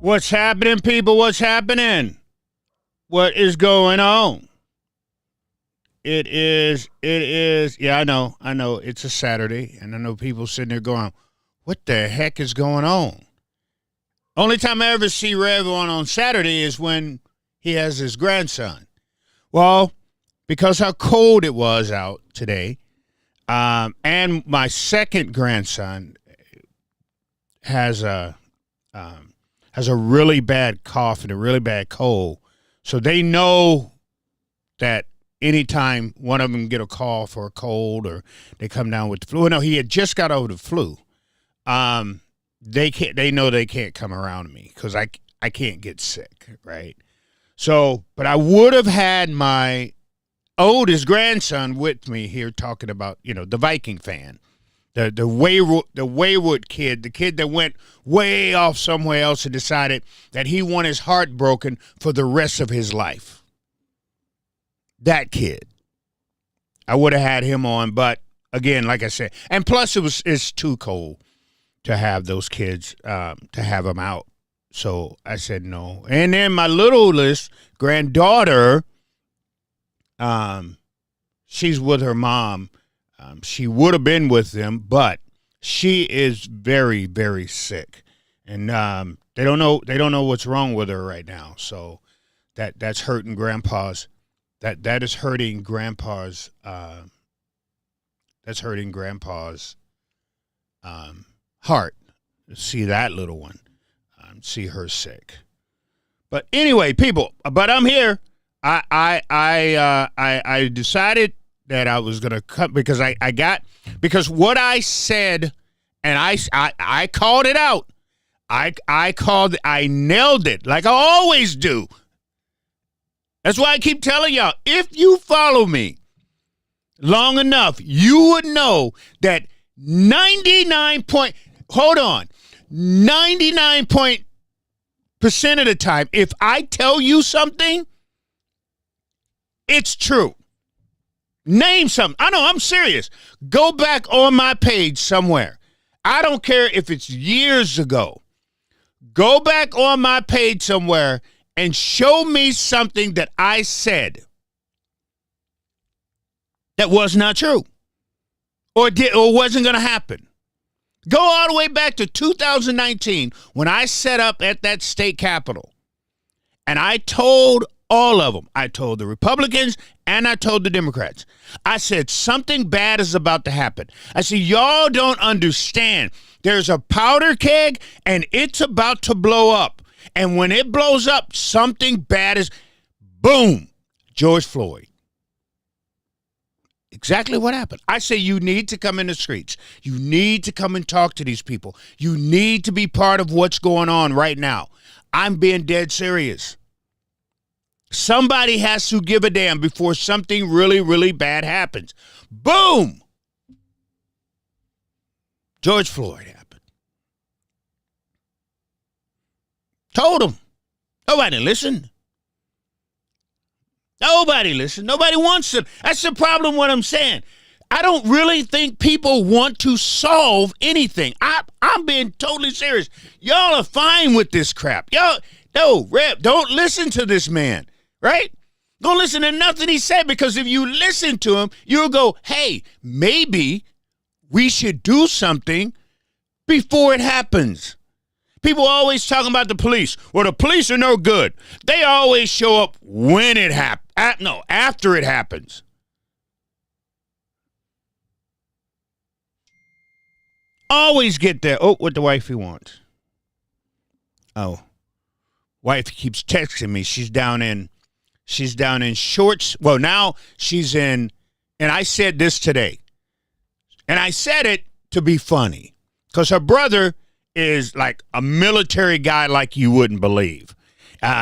What's happening, people? What's happening? What is going on? It is, yeah, I know, it's a Saturday, and I know people sitting there going, what the heck is going on? Only time I ever see Rev on Saturday is when he has his grandson. Well, because how cold it was out today, and my second grandson has a really bad cough and a really bad cold, so they know that anytime one of them get a call for a cold or they come down with the flu. No, he had just got over the flu. They know they can't come around me because I can't get sick, right? So, but I would have had my oldest grandson with me here talking about, the Viking fan, the wayward kid, the kid that went way off somewhere else and decided that he wanted his heart broken for the rest of his life. That kid. I would have had him on, but again, like I said, and plus it's too cold to have those kids, to have them out. So I said no. And then my littlest granddaughter, she's with her mom. She would have been with them, but she is very, very sick, and they don't know what's wrong with her right now. So that's hurting Grandpa's. That is hurting Grandpa's. That's hurting Grandpa's heart. See that little one, see her sick. But anyway, people. But I'm here. I decided that I was gonna cut because because what I said, and I called it out. I nailed it like I always do. That's why I keep telling y'all, if you follow me long enough, you would know that 99% of the time, if I tell you something, it's true. Name something. I know, I'm serious. Go back on my page somewhere. I don't care if it's years ago. Go back on my page somewhere and show me something that I said that was not true or wasn't going to happen. Go all the way back to 2019 when I set up at that state capitol, and I told all of them. I told the Republicans and I told the Democrats. I said something bad is about to happen. I said, y'all don't understand. There's a powder keg and it's about to blow up. And when it blows up, something bad is, boom, George Floyd. Exactly what happened. I say you need to come in the streets. You need to come and talk to these people. You need to be part of what's going on right now. I'm being dead serious. Somebody has to give a damn before something really, really bad happens. Boom! George Floyd happened. Told him. Nobody listened. Nobody listened. Nobody wants to. That's the problem what I'm saying. I don't really think people want to solve anything. I'm being totally serious. Y'all are fine with this crap. Y'all, no, Rep, don't listen to this man. Right? Don't listen to nothing he said, because if you listen to him, you'll go, hey, maybe we should do something before it happens. People always talking about the police. Well, the police are no good. They always show up when it happens. No, after it happens. Always get there. Oh, what the wifey wants. Oh, wife keeps texting me. She's down in Shorts. Well, now she's in, and I said this today, and I said it to be funny because her brother is like a military guy like you wouldn't believe.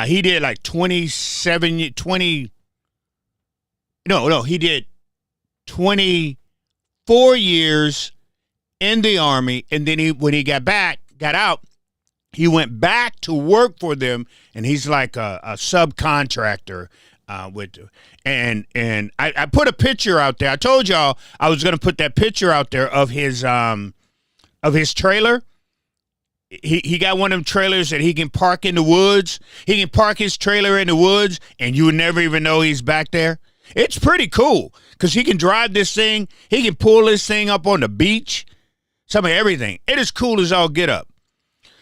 He did like 20, he did 24 years in the Army, and then when he got out, he went back to work for them, and he's like a subcontractor and I put a picture out there. I told y'all I was going to put that picture out there of his trailer. he got one of them trailers that he can park in the woods. He can park his trailer in the woods, and you would never even know he's back there. It's pretty cool because he can drive this thing. He can pull this thing up on the beach. Some of everything. It is cool as all get up.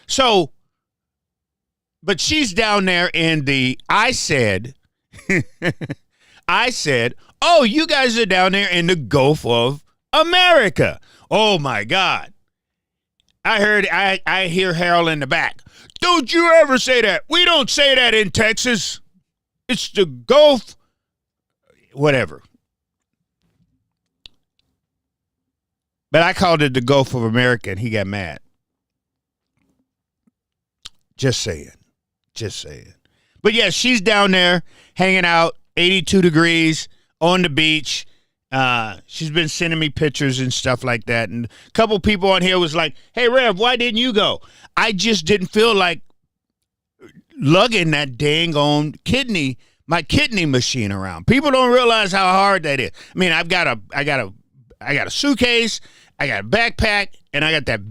So, but she's down there in I said, oh, you guys are down there in the Gulf of America. Oh, my God. I hear Harold in the back. Don't you ever say that. We don't say that in Texas. It's the Gulf, whatever. But I called it the Gulf of America, and he got mad. Just saying. But, yeah, she's down there hanging out, 82 degrees on the beach. She's been sending me pictures and stuff like that. And a couple people on here was like, hey, Rev, why didn't you go? I just didn't feel like lugging that dang on my kidney machine around. People don't realize how hard that is. I mean, I got a suitcase, I got a backpack, and I got that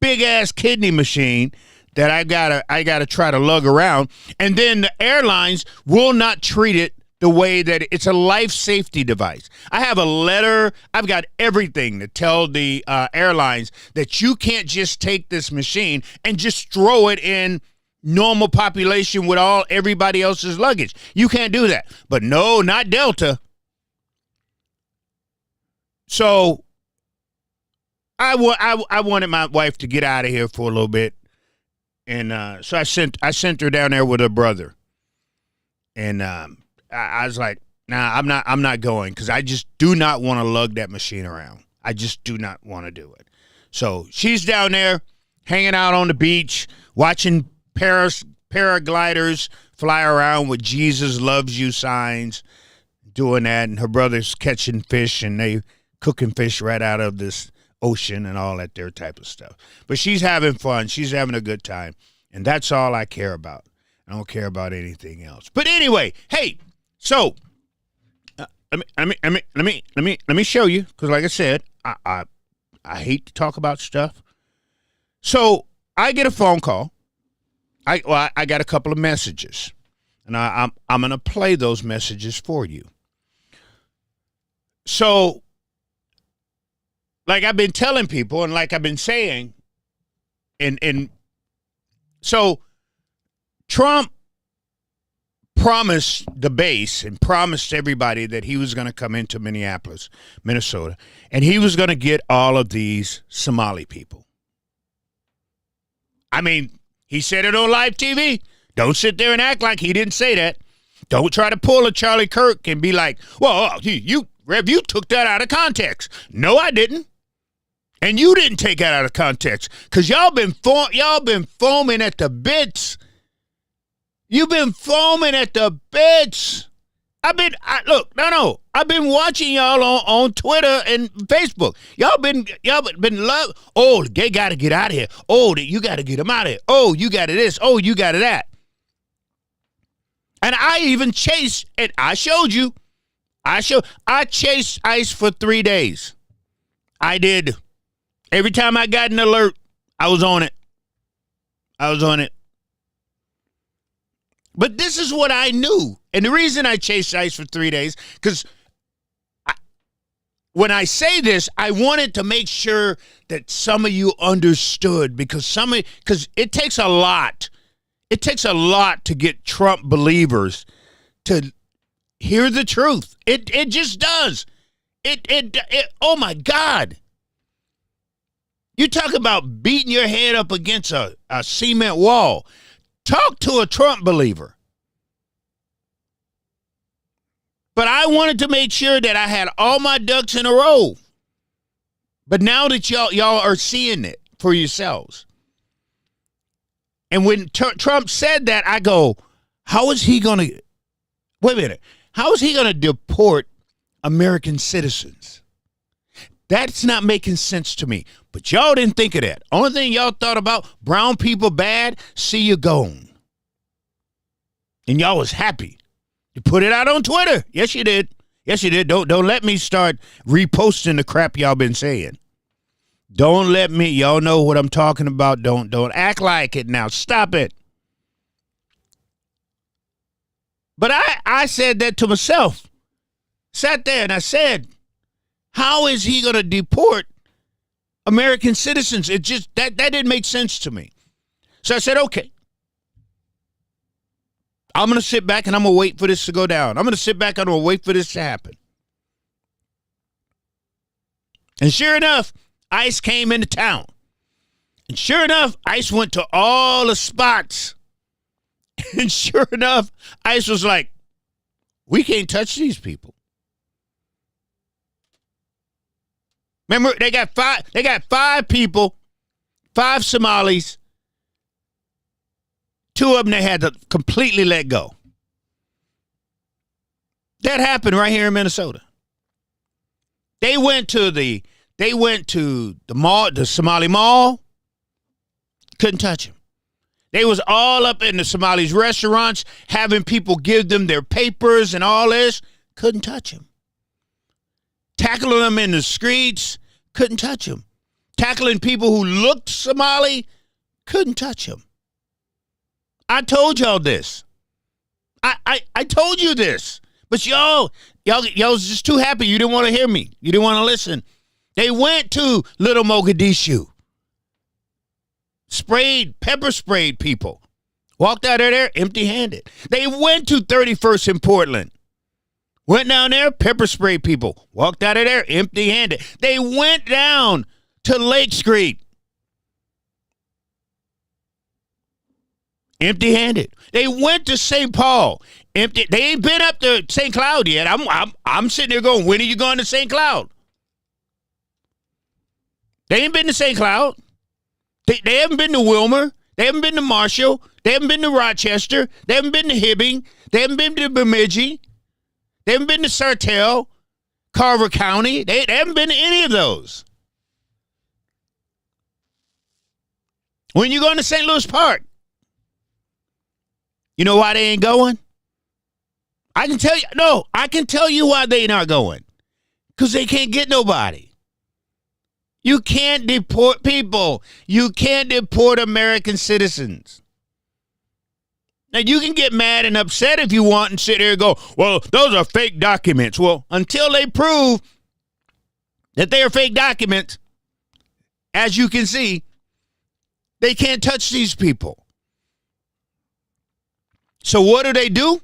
big ass kidney machine that I gotta try to lug around. And then the airlines will not treat it the way that it's a life safety device. I have a letter. I've got everything to tell the airlines that you can't just take this machine and just throw it in normal population with everybody else's luggage. You can't do that. But no, not Delta. So I wanted my wife to get out of here for a little bit, and so I sent her down there with her brother, and I was like, nah, I'm not going because I just do not want to lug that machine around. I just do not want to do it. So she's down there hanging out on the beach, watching paragliders fly around with Jesus loves you signs, doing that. And her brother's catching fish, and they cooking fish right out of this ocean and all that there type of stuff. But she's having fun. She's having a good time. And that's all I care about. I don't care about anything else. But anyway, hey, so let me show you, because like I said, I hate to talk about stuff. So I get a phone call. I got a couple of messages, and I'm gonna play those messages for you. So, like I've been telling people, and like I've been saying, and so Trump promised the base and promised everybody that he was going to come into Minneapolis, Minnesota, and he was going to get all of these Somali people. I mean, he said it on live TV. Don't sit there and act like he didn't say that. Don't try to pull a Charlie Kirk and be like, well, Rev, you took that out of context. No, I didn't. And you didn't take that out of context, because y'all been foaming at the bits. You've been foaming at the bits. I've been watching y'all on Twitter and Facebook. Y'all been love. Oh, they got to get out of here. Oh, you got to get them out of here. Oh, you got to this. Oh, you got to that. And I even chased, and I showed you. I chased ICE for 3 days. I did. Every time I got an alert, I was on it. But this is what I knew. And the reason I chased ICE for 3 days, because when I say this, I wanted to make sure that some of you understood, because it takes a lot. It takes a lot to get Trump believers to hear the truth. It just does. Oh my God. You talk about beating your head up against a cement wall. Talk to a Trump believer. But I wanted to make sure that I had all my ducks in a row. But now that y'all are seeing it for yourselves. And when Trump said that, I go, how is he going to, wait a minute, how is he going to deport American citizens? That's not making sense to me. But y'all didn't think of that. Only thing y'all thought about, brown people bad, see you gone. And y'all was happy. You put it out on Twitter. Yes, you did. Yes, you did. Don't let me start reposting the crap y'all been saying. Don't let me, y'all know what I'm talking about. Don't act like it now. Stop it. But I said that to myself. Sat there and I said, how is he going to deport American citizens? It just, that didn't make sense to me. So I said, okay. I'm going to sit back and I'm going to wait for this to go down. I'm going to sit back and I'm going to wait for this to happen. And sure enough, ICE came into town. And sure enough, ICE went to all the spots. And sure enough, ICE was like, we can't touch these people. Remember, they got five people, 5 Somalis. 2 of them they had to completely let go. That happened right here in Minnesota. They went to the mall, the Somali mall. Couldn't touch them. They was all up in the Somalis' restaurants, having people give them their papers and all this. Couldn't touch them. Tackling them in the streets. Couldn't touch them. Tackling people who looked Somali. Couldn't touch them. I told y'all this. I told you this. But y'all was just too happy. You didn't want to hear me. You didn't want to listen. They went to Little Mogadishu. Pepper sprayed people. Walked out of there empty-handed. They went to 31st in Portland. Went down there, pepper sprayed people. Walked out of there empty-handed. They went down to Lake Street. Empty-handed. They went to St. Paul. Empty. They ain't been up to St. Cloud yet. I'm sitting there going, when are you going to St. Cloud? They ain't been to St. Cloud. They haven't been to Wilmer. They haven't been to Marshall. They haven't been to Rochester. They haven't been to Hibbing. They haven't been to Bemidji. They haven't been to Sartell, Carver County. They haven't been to any of those. When you going to St. Louis Park, you know why they ain't going? I can tell you why they not going. Because they can't get nobody. You can't deport people. You can't deport American citizens. Now, you can get mad and upset if you want and sit there and go, well, those are fake documents. Well, until they prove that they are fake documents, as you can see, they can't touch these people. So what do?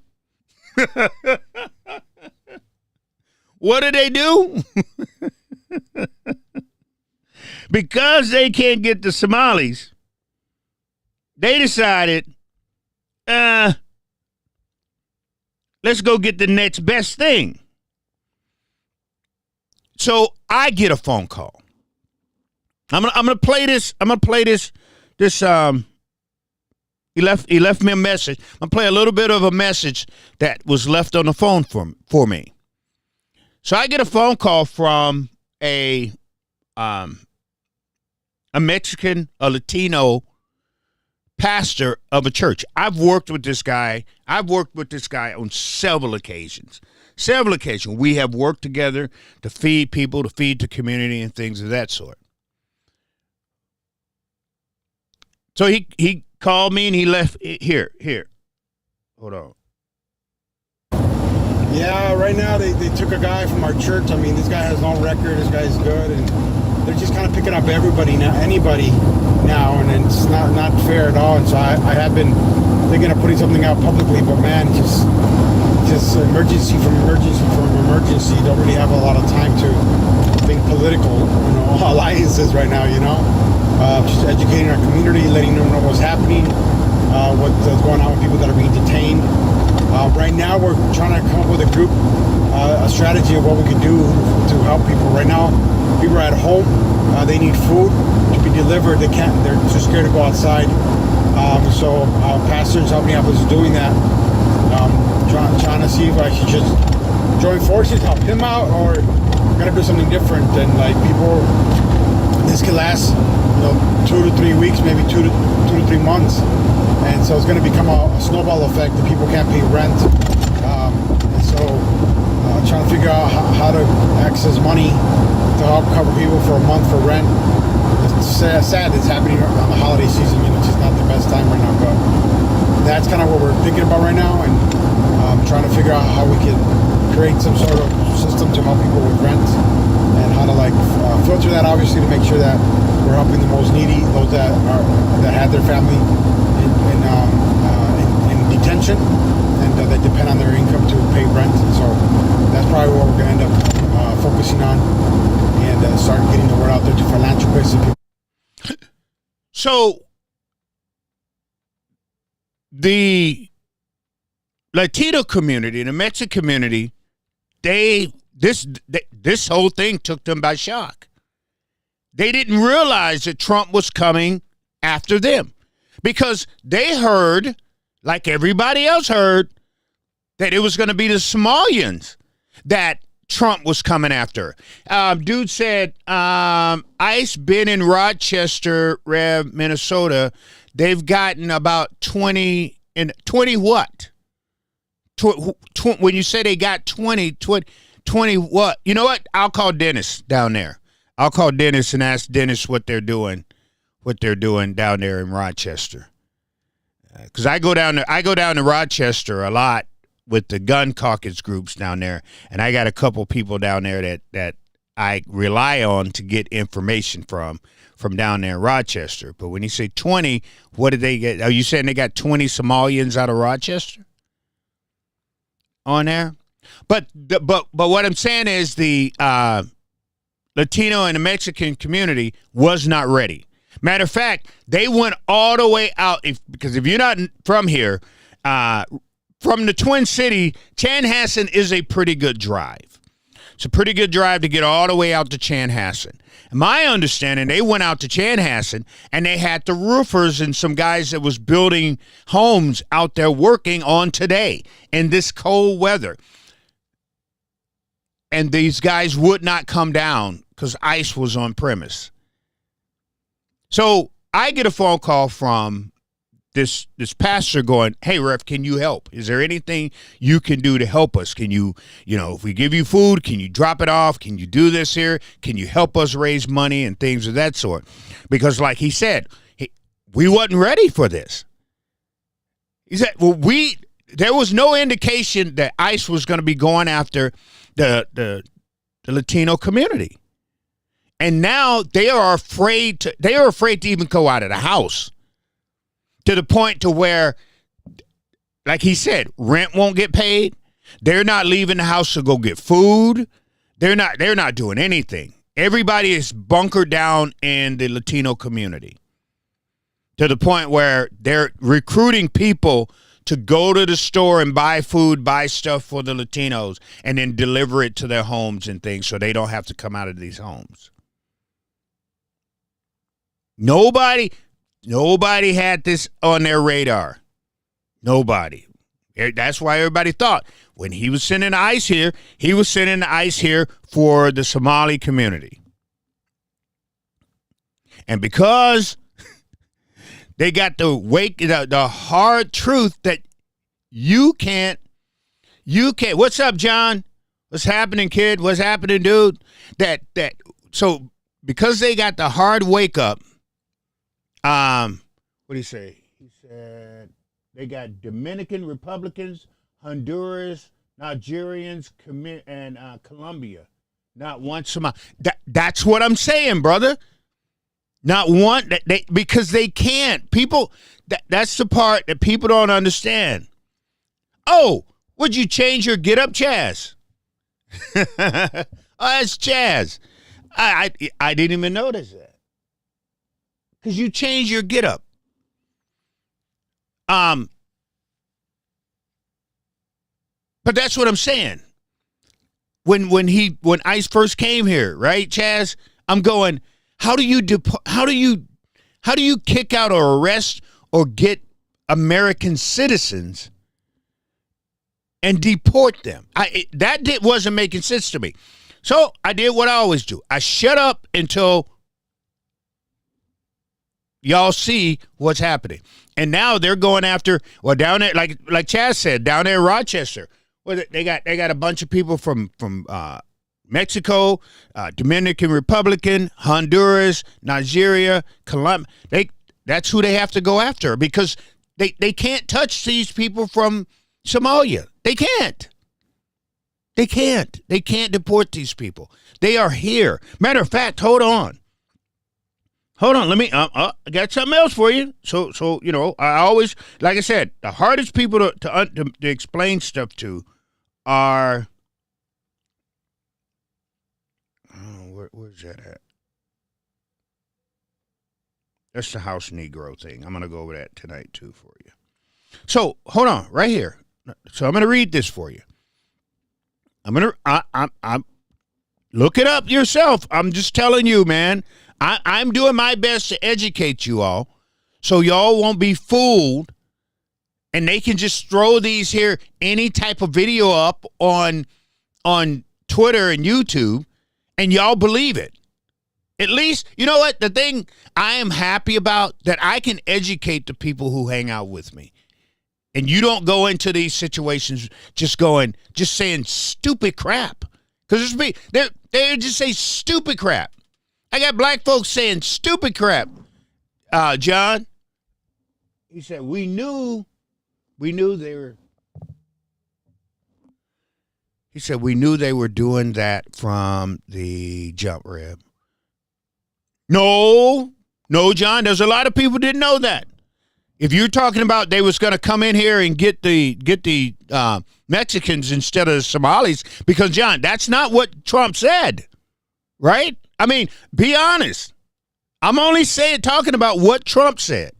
What do? Because they can't get the Somalis, they decided, let's go get the next best thing. So I get a phone call. I'm gonna play this. He left me a message. I'm gonna play a little bit of a message that was left on the phone for me. So I get a phone call from a Mexican, a Latino pastor of a church. I've worked with this guy on several occasions. We have worked together to feed people, to feed the community, and things of that sort. So he called me and he left here. Hold on. Yeah, right now they took a guy from our church. I mean, this guy has no record. This guy's good, and they're just kind of picking up anybody now, and it's not fair at all. And so I have been thinking of putting something out publicly, but man, just emergency from emergency. Don't really have a lot of time to think political, alliances right now. Just educating our community, letting them know what's happening, what's going on with people that are being detained. Right now, we're trying to come up with a group, a strategy of what we can do to help people. Right now, people are at home. They need food to be delivered. They're too scared to go outside. So pastors help me out with doing that. Trying to see if I should just join forces, help him out, or gotta do something different. And like people, this could last 2 to 3 weeks, maybe 2 to 3 months. And so it's going to become a snowball effect that people can't pay rent. And so trying to figure out how to access money to help cover people for a month for rent. sad it's happening on the holiday season. You know, it's just not the best time right now. But that's kind of what we're thinking about right now, and trying to figure out how we can create some sort of system to help people with rent, and how to filter that, obviously, to make sure that we're helping the most needy, those that had their family in detention, and that depend on their income to pay rent. So that's probably what we're going to end up focusing on, and start getting the word out there to philanthropists and people. So the Latino community, the Mexican community, this whole thing took them by shock. They didn't realize that Trump was coming after them, because they heard, like everybody else heard, that it was going to be the Somalians that Trump was coming after. Dude said, ICE been in Rochester, Minnesota. They've gotten about 20 what? When you say they got 20 what? You know what? I'll call Dennis down there. I'll call Dennis and ask Dennis what they're doing down there in Rochester. Because I go down to Rochester a lot with the gun caucus groups down there, and I got a couple people down there that I rely on to get information from down there in Rochester. But when you say 20, what did they get? Are you saying they got 20 Somalians out of Rochester on there? But what I'm saying is the Latino and the Mexican community was not ready. Matter of fact, they went all the way out, because if you're not from here, from the Twin City, Chanhassen is a pretty good drive. It's a pretty good drive to get all the way out to Chanhassen. My understanding, they went out to Chanhassen, and they had the roofers and some guys that was building homes out there working on today in this cold weather. And these guys would not come down because ICE was on premise. So I get a phone call from this pastor going, "Hey, Rev, can you help? Is there anything you can do to help us? Can you, if we give you food, can you drop it off? Can you do this here? Can you help us raise money?" and things of that sort. Because like he said, we wasn't ready for this. He said, there was no indication that ICE was going to be going after the Latino community. And now they are afraid to even go out of the house, to the point to where, like he said, rent won't get paid. They're not leaving the house to go get food. They're not doing anything. Everybody is bunkered down in the Latino community, to the point where they're recruiting people to go to the store and buy food, buy stuff for the Latinos, and then deliver it to their homes and things, so they don't have to come out of these homes. Nobody had this on their radar. Nobody. That's why everybody thought when he was sending ICE here, he was sending ICE here for the Somali community. And because they got the hard truth that you can't. What's up, John? What's happening, kid? What's happening, dude? So because they got the hard wake up, what did he say? He said they got Dominican Republicans, Honduras, Nigerians, and Colombia. Not one Somali. That's what I'm saying, brother. Not one. Because they can't. People. That's the part that people don't understand. Oh, would you change your get up, Chaz? Oh, that's Chaz. I didn't even notice that. Because you change your get up. But that's what I'm saying. When ICE first came here, right, Chaz? I'm going, how do you kick out or arrest or get American citizens and deport them? Wasn't making sense to me. So I did what I always do. I shut up until y'all see what's happening. And now they're going after, well, down there, like Chaz said, down there in Rochester, where they got a bunch of people from Mexico, Dominican Republic, Honduras, Nigeria, Colombia. That's who they have to go after because they can't touch these people from Somalia. They can't. They can't. They can't deport these people. They are here. Matter of fact, hold on. Let me. I got something else for you. So I always, like I said, the hardest people to explain stuff to are. Where's that at? That's the house Negro thing. I'm going to go over that tonight, too, for you. So, hold on, right here. So, I'm going to read this for you. I'm look it up yourself. I'm just telling you, man. I'm doing my best to educate you all so y'all won't be fooled and they can just throw these here, any type of video up on Twitter and YouTube and y'all believe it. At least, you know what? The thing I am happy about, that I can educate the people who hang out with me. And you don't go into these situations just saying stupid crap. Because they just say stupid crap. I got black folks saying stupid crap. John, he said, we knew they were. He said, we knew they were doing that from the jump, Rev. No, John, there's a lot of people didn't know that. If you're talking about they was going to come in here and get the Mexicans instead of the Somalis, because, John, that's not what Trump said, right? I mean, be honest. I'm only talking about what Trump said.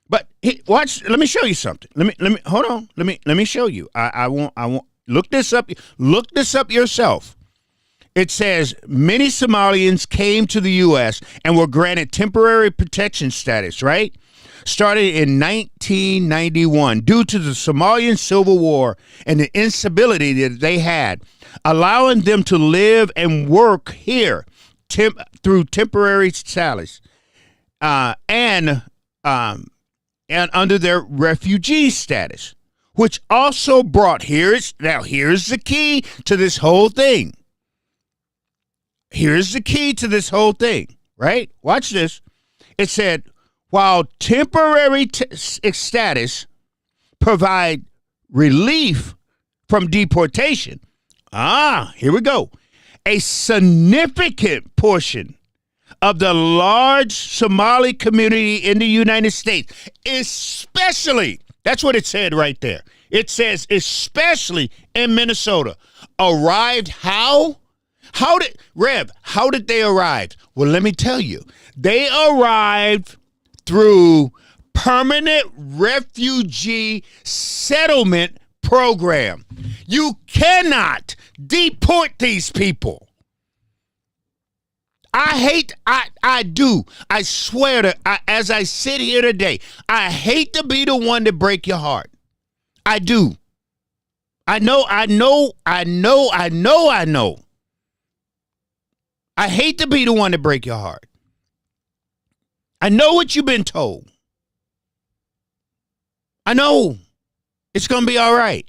But watch. Let me show you something. Let me hold on. Let me show you. I won't look this up. Look this up yourself. It says many Somalians came to the U.S. and were granted temporary protection status, right? Started in 1991 due to the Somalian civil war and the instability that they had, allowing them to live and work here through temporary status and under their refugee status, which also brought here's the key to this whole thing. Here's the key to this whole thing, right? Watch this. It said, while temporary status provide relief from deportation, here we go. A significant portion of the large Somali community in the United States, especially, that's what it said right there. It says, especially in Minnesota, arrived how? How did they arrive? Well, let me tell you. They arrived through permanent refugee settlement program. You cannot deport these people. I swear as I sit here today, I hate to be the one to break your heart. I do. I know. I hate to be the one to break your heart. I know what you've been told. I know. It's going to be all right.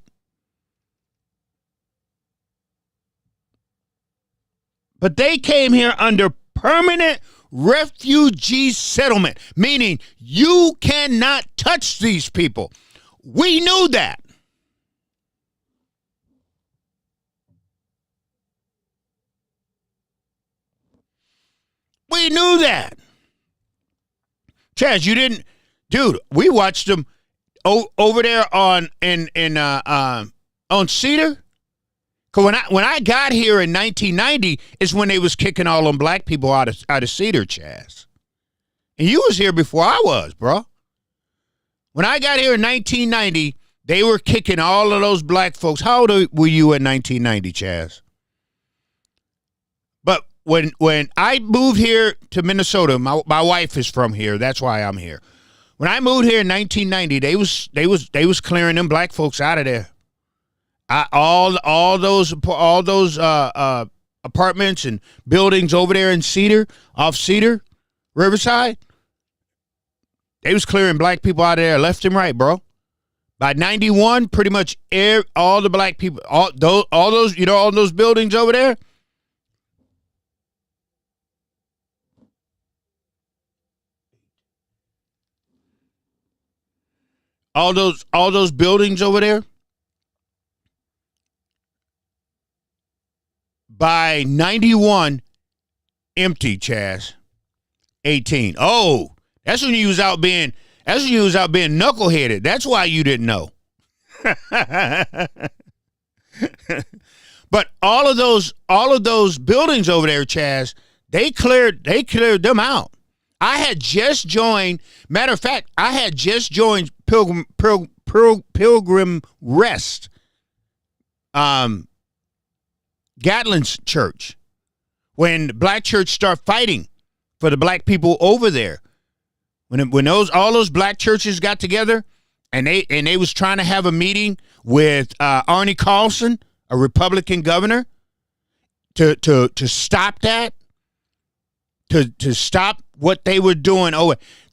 But they came here under permanent refugee settlement, meaning you cannot touch these people. We knew that. We knew that. Chaz, you didn't, dude. We watched them over there on Cedar. Cause when I got here in 1990 is when they was kicking all them black people out of Cedar, Chaz. And you was here before I was, bro. When I got here in 1990, they were kicking all of those black folks. How old were you in 1990, Chaz? But when I moved here to Minnesota, my wife is from here. That's why I'm here. When I moved here in 1990, they was clearing them black folks out of there. All those apartments and buildings over there in Cedar, off Cedar, Riverside, they was clearing black people out of there left and right, bro. By 91, pretty much all the black people, all those, all those buildings over there, All those buildings over there, by 91, empty, Chaz. 18. Oh, that's when you was out being knuckleheaded. That's why you didn't know. But all of those buildings over there, Chaz, they cleared them out. I had just joined. Matter of fact, I had just joined Pilgrim Rest, Gatlin's church, when the black church started fighting for the black people over there. When all those black churches got together, and they was trying to have a meeting with Arnie Carlson, a Republican governor, to stop that, to stop what they were doing.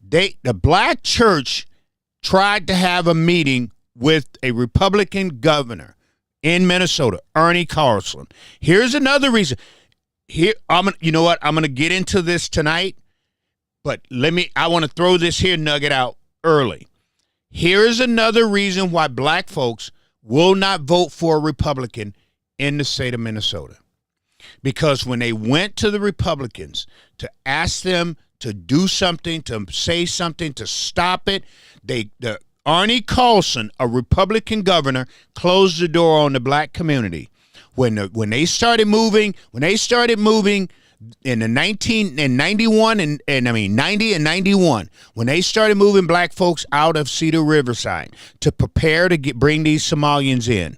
The black church tried to have a meeting with a Republican governor in Minnesota, Arnie Carlson. Here's another reason. You know what? I'm going to get into this tonight, but I want to throw this here nugget out early. Here's another reason why black folks will not vote for a Republican in the state of Minnesota. Because when they went to the Republicans to ask them to do something, to say something, to stop it, Arnie Carlson, a Republican governor, closed the door on the black community. When they started moving in the 91 and 90 and 91, when they started moving black folks out of Cedar Riverside to prepare to bring these Somalians in,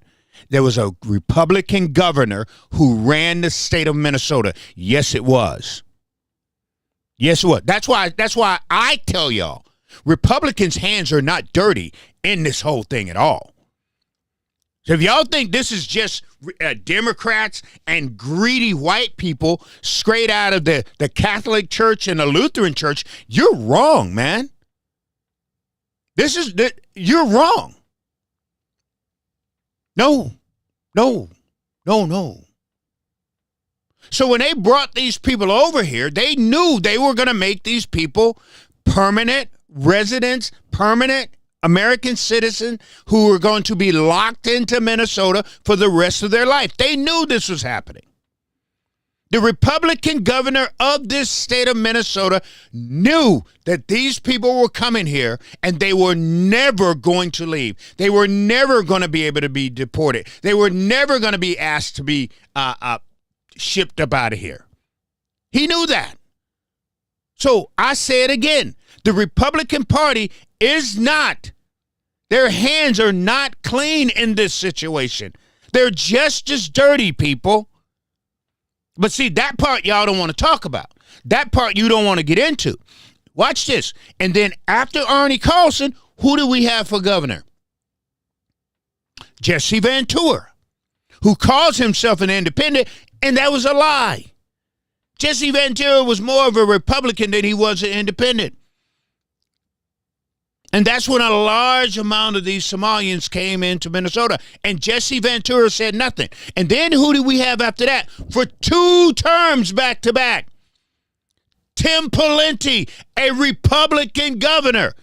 there was a Republican governor who ran the state of Minnesota. Yes, it was. Yes, it was. That's why I tell y'all, Republicans' hands are not dirty in this whole thing at all. So if y'all think this is just Democrats and greedy white people straight out of the Catholic Church and the Lutheran Church, you're wrong, man. You're wrong. No. So when they brought these people over here, they knew they were going to make these people permanent residents, permanent American citizens who were going to be locked into Minnesota for the rest of their life. They knew this was happening. The Republican governor of this state of Minnesota knew that these people were coming here and they were never going to leave. They were never going to be able to be deported. They were never going to be asked to be shipped up out of here. He knew that. So I say it again. The Republican Party their hands are not clean in this situation. They're just as dirty, people. But see, that part y'all don't want to talk about. That part you don't want to get into. Watch this. And then after Arnie Carlson, who do we have for governor? Jesse Ventura, who calls himself an independent, and that was a lie. Jesse Ventura was more of a Republican than he was an independent. And that's when a large amount of these Somalians came into Minnesota. And Jesse Ventura said nothing. And then who do we have after that? For 2 terms back to back, Tim Pawlenty, a Republican governor.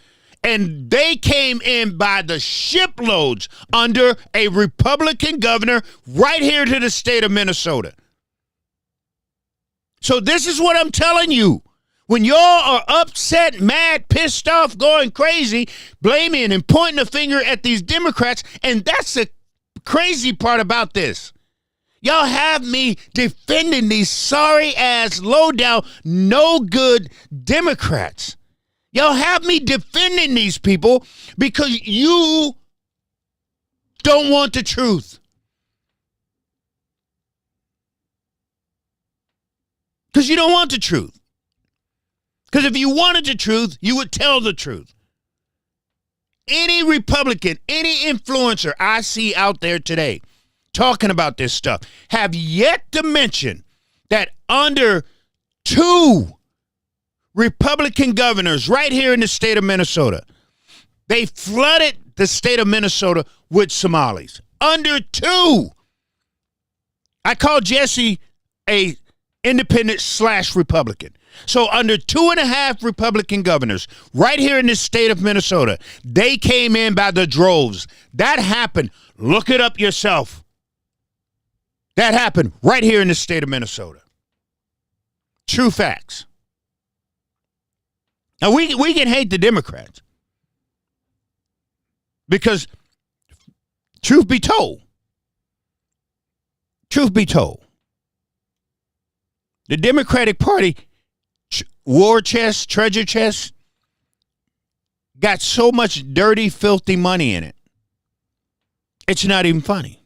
And they came in by the shiploads under a Republican governor right here to the state of Minnesota. So this is what I'm telling you. When y'all are upset, mad, pissed off, going crazy, blaming and pointing a finger at these Democrats, and that's the crazy part about this. Y'all have me defending these sorry-ass, low-down, no-good Democrats. Y'all have me defending these people because you don't want the truth. Because you don't want the truth. Because if you wanted the truth, you would tell the truth. Any Republican, any influencer I see out there today talking about this stuff have yet to mention that under 2 Republican governors right here in the state of Minnesota, they flooded the state of Minnesota with Somalis. Under 2. I call Jesse a independent / Republican. So under 2.5 Republican governors right here in the state of Minnesota, they came in by the droves. That happened. Look it up yourself. That happened right here in the state of Minnesota. True facts. Now, we can hate the Democrats because truth be told, the Democratic Party war chest, treasure chest, got so much dirty, filthy money in it. It's not even funny.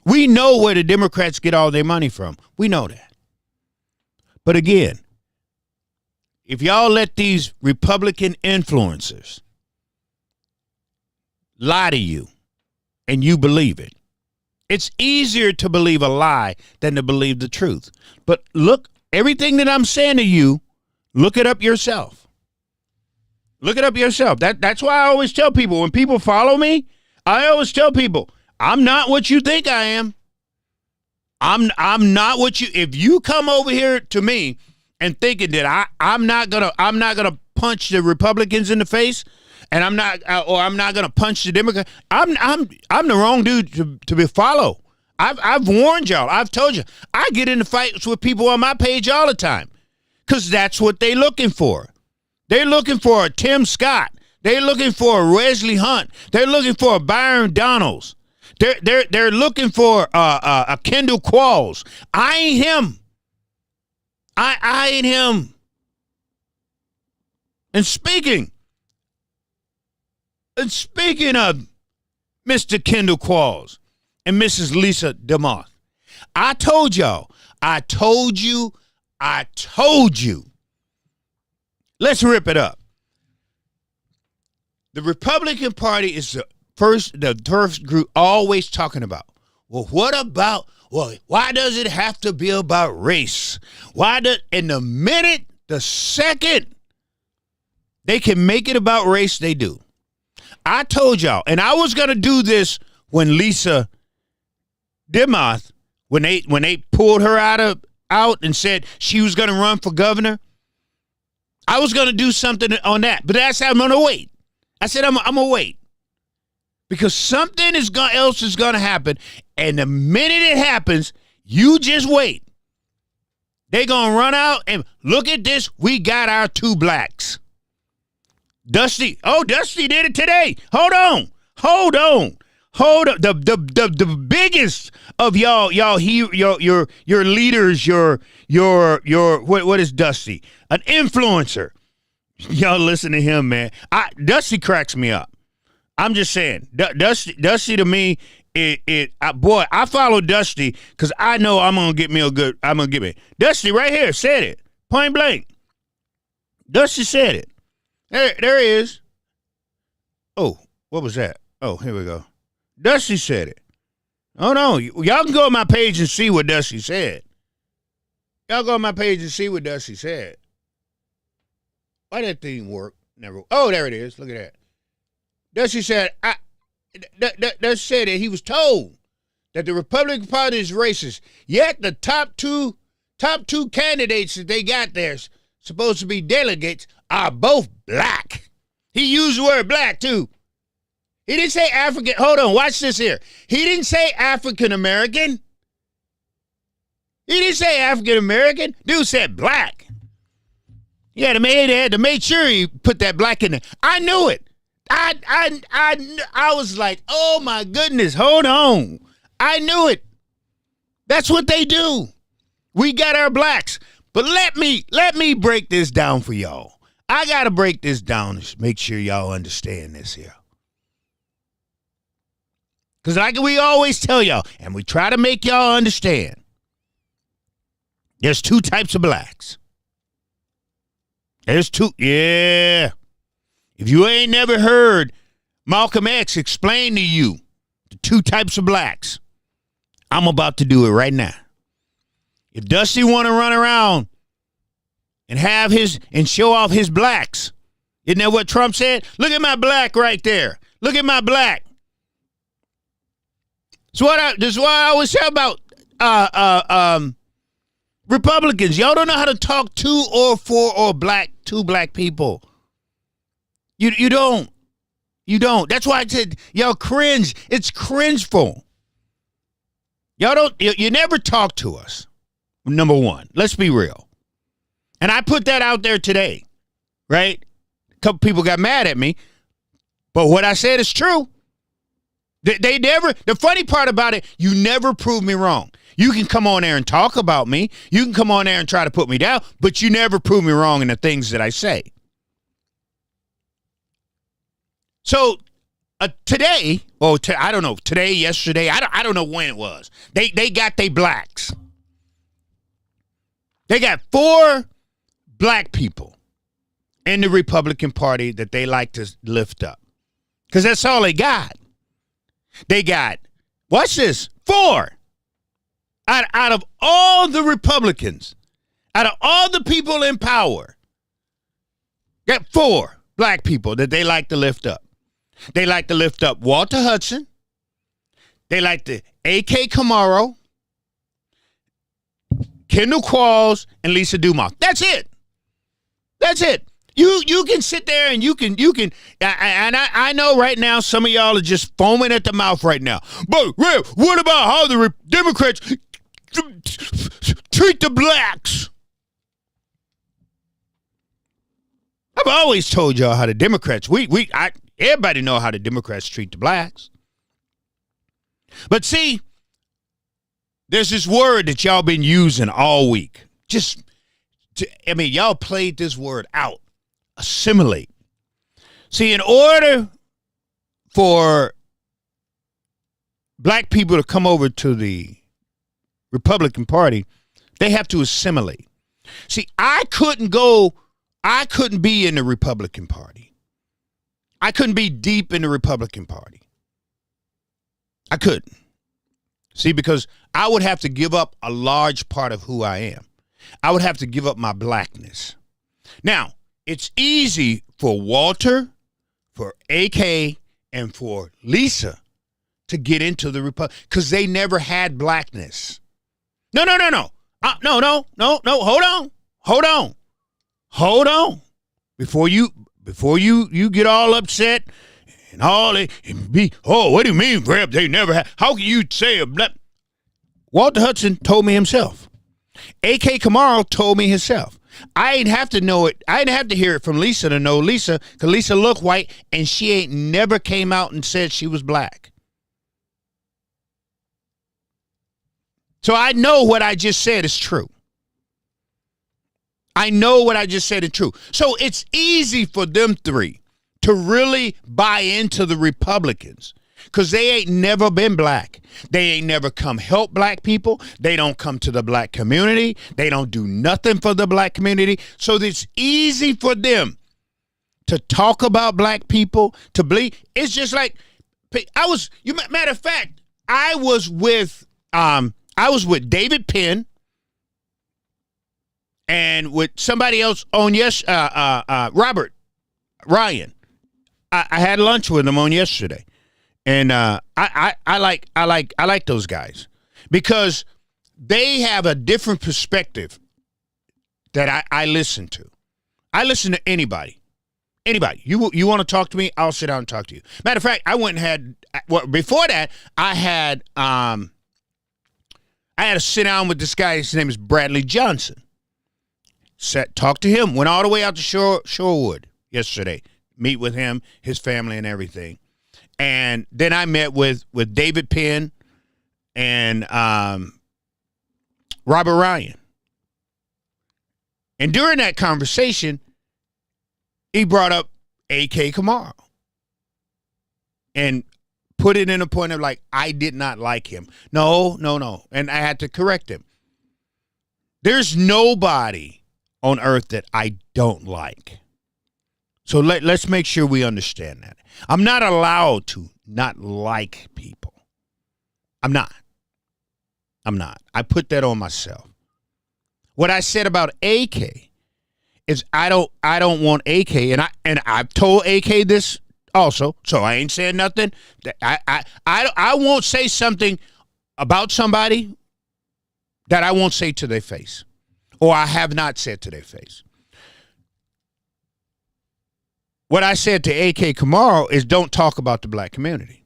We know where the Democrats get all their money from. We know that. But again, if y'all let these Republican influencers lie to you and you believe it, it's easier to believe a lie than to believe the truth. But look, everything that I'm saying to you, look it up yourself. Look it up yourself. That's why I always tell people, when people follow me, I always tell people, I'm not what you think I am. I'm not what you, if you come over here to me and thinking that I'm not gonna punch the Republicans in the face, and I'm not gonna punch the Democrats, I'm the wrong dude to be follow. I've warned y'all. I've told you. I get into fights with people on my page all the time, because that's what they looking for. They're looking for a Tim Scott. They're looking for a Wesley Hunt. They're looking for a Byron Donalds. They're looking for a Kendall Qualls. I ain't him. I ain't him. And speaking of Mr. Kendall Qualls and Mrs. Lisa DeMoss, I told you. Let's rip it up. The Republican Party is the first group always talking about, why does it have to be about race? The second they can make it about race, they do. I told y'all, and I was going to do this when Lisa DeMoss, when they pulled her out and said she was going to run for governor. I was going to do something on that, but I said I'm going to wait. I said I'm going to wait because something else is going to happen, and the minute it happens, you just wait. They're going to run out and look at this. We got our 2 blacks. Dusty did it today. Hold on. The biggest of y'all, your leaders, what is Dusty? An influencer. Y'all listen to him, man. Dusty cracks me up. I'm just saying, Dusty to me, I follow Dusty because I know I'm gonna get me. Dusty right here said it, point blank. Dusty said it. There he is. Oh, what was that? Oh, here we go. Dusty said it. Oh, no. Y'all can go on my page and see what Dusty said. Why that thing work? Never. Oh, there it is. Look at that. Dusty said, Dusty said that he was told that the Republican Party is racist, yet the top two candidates that they got there, supposed to be delegates, are both black. He used the word black, too. He didn't say African. Hold on, watch this here. He didn't say African American. Dude said black. Yeah, they had to make sure he put that black in there. I knew it. I was like, oh my goodness, hold on. I knew it. That's what they do. We got our blacks. But let me break this down for y'all. I got to break this down to make sure y'all understand this here. Because like we always tell y'all, and we try to make y'all understand, there's 2 types of blacks. There's 2. Yeah. If you ain't never heard Malcolm X explain to you the 2 types of blacks, I'm about to do it right now. If Dusty want to run around and and show off his blacks, isn't that what Trump said? Look at my black right there. Look at my black. This is what I always say about Republicans, y'all don't know how to talk to or for or two black people. You don't. You don't. That's why I said y'all cringe. It's cringeful. Y'all don't. You never talk to us. Number one, let's be real. And I put that out there today, right? A couple people got mad at me, but what I said is true. They never. The funny part about it, you never prove me wrong. You can come on there and talk about me. You can come on there and try to put me down, but you never prove me wrong in the things that I say. So today, I don't know, today, yesterday, I don't know when it was. They got they blacks. They got 4 black people in the Republican Party that they like to lift up. Because that's all they got. They got, watch this, 4. Out of all the Republicans, out of all the people in power, got 4 black people that they like to lift up. They like to lift up Walter Hudson. They like to A.K. Camaro, Kendall Qualls, and Lisa Dumas. That's it. That's it. You can sit there and you can, and I know right now some of y'all are just foaming at the mouth right now. But Rev, what about how the Democrats treat the blacks? I've always told y'all how the Democrats, everybody know how the Democrats treat the blacks. But see, there's this word that y'all been using all week. Y'all played this word out. Assimilate. See, in order for black people to come over to the Republican Party, they have to assimilate. See, I couldn't be in the Republican Party. I couldn't be deep in the Republican Party. I couldn't. See, because I would have to give up a large part of who I am. I would have to give up my blackness. Now, it's easy for Walter, for AK, and for Lisa to get into the Republic because they never had blackness. No. No. Hold on. Before you get all upset and all that and be, what do you mean, Grab? They never had. How can you say a black? Walter Hudson told me himself. A.K. Camaro told me himself. I ain't have to know it. I didn't have to hear it from Lisa to know Lisa, because Lisa looked white and she ain't never came out and said she was black. So I know what I just said is true. I know what I just said is true. So it's easy for them 3 to really buy into the Republicans because they ain't never been black. They ain't never come help black people. They don't come to the black community. They don't do nothing for the black community. So it's easy for them to talk about black people, to believe. It's just like, matter of fact, I was with David Penn and with somebody else on Robert Ryan. I had lunch with him on yesterday. And I like those guys because they have a different perspective that I listen to. I listen to anybody. You want to talk to me? I'll sit down and talk to you. Matter of fact, I went and had before that I had to sit down with this guy. His name is Bradley Johnson. Talked to him. Went all the way out to Shorewood yesterday. Meet with him, his family, and everything. And then I met with David Penn and Robert Ryan. And during that conversation, he brought up A.K. Camaro and put it in a point of like, I did not like him. No. And I had to correct him. There's nobody on earth that I don't like. So let's make sure we understand that. I'm not allowed to not like people. I'm not. I put that on myself. What I said about AK is I don't want AK, and I've told AK this also, so I ain't saying nothing. I won't say something about somebody that I won't say to their face. or I have not said to their face. What I said to AK Kamara is don't talk about the black community.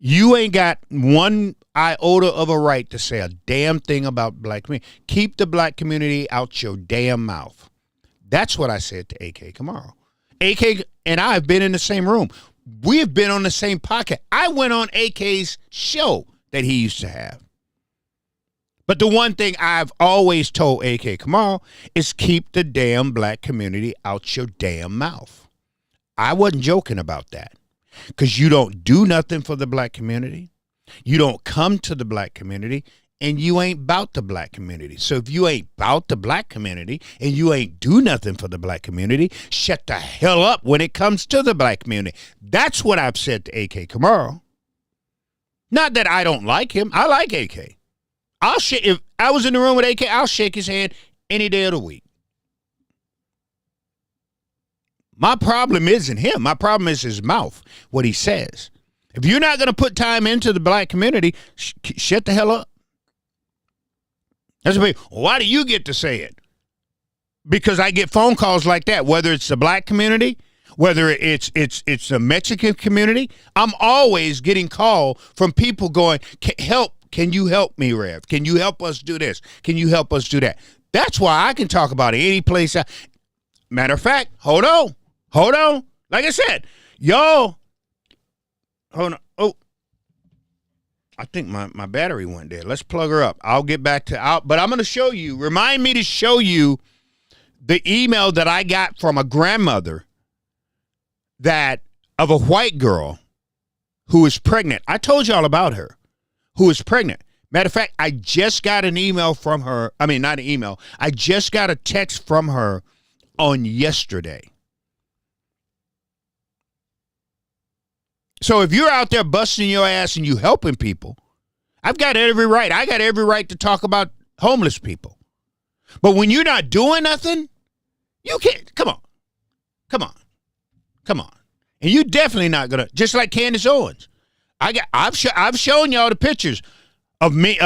You ain't got one iota of a right to say a damn thing about black community. Keep the black community out your damn mouth. That's what I said to AK Kamara. AK and I have been in the same room. We have been on the same podcast. I went on AK's show that he used to have. But the one thing I've always told AK Kamara is keep the damn black community out your damn mouth. I wasn't joking about that, because you don't do nothing for the black community. You don't come to the black community, and you ain't about the black community. So if you ain't about the black community and you ain't do nothing for the black community, shut the hell up when it comes to the black community. That's what I've said to AK Kamara. Not that I don't like him. I like AK. If I was in the room with AK, I'll shake his hand any day of the week. My problem isn't him. My problem is his mouth, what he says. If you're not going to put time into the black community, shut the hell up. That's what why do you get to say it? Because I get phone calls like that, whether it's the black community, whether it's the Mexican community. I'm always getting called from people going, help. Can you help me, Rev? Can you help us do this? Can you help us do that? That's why I can talk about it any place. Matter of fact, hold on. Like I said, y'all, hold on. Oh, I think my battery went dead. Let's plug her up. I'll get back to but I'm going to show you. Remind me to show you the email that I got from a grandmother of a white girl who is pregnant. I told y'all about her, who is pregnant. Matter of fact, I just got an email from her. I mean, not an email. I just got a text from her on yesterday. So if you're out there busting your ass and you helping people, I've got every right. I got every right to talk about homeless people. But when you're not doing nothing, you can't. Come on. And you definitely not gonna. Just like Candace Owens, I've shown y'all the pictures of me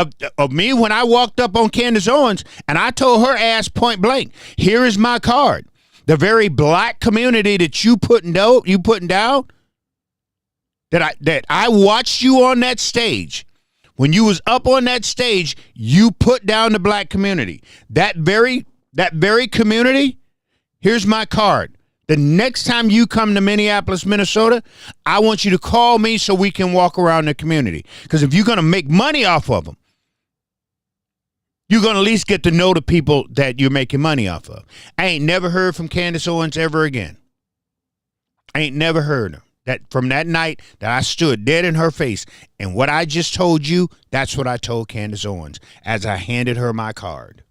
when I walked up on Candace Owens and I told her ass point blank, here is my card. The very black community that you putting down. That I watched you on that stage. When you was up on that stage, you put down the black community. That very community, here's my card. The next time you come to Minneapolis, Minnesota, I want you to call me so we can walk around the community. Because if you're going to make money off of them, you're going to at least get to know the people that you're making money off of. I ain't never heard from Candace Owens ever again. I ain't never heard her. That from that night that I stood dead in her face, and what I just told you, that's what I told Candace Owens as I handed her my card.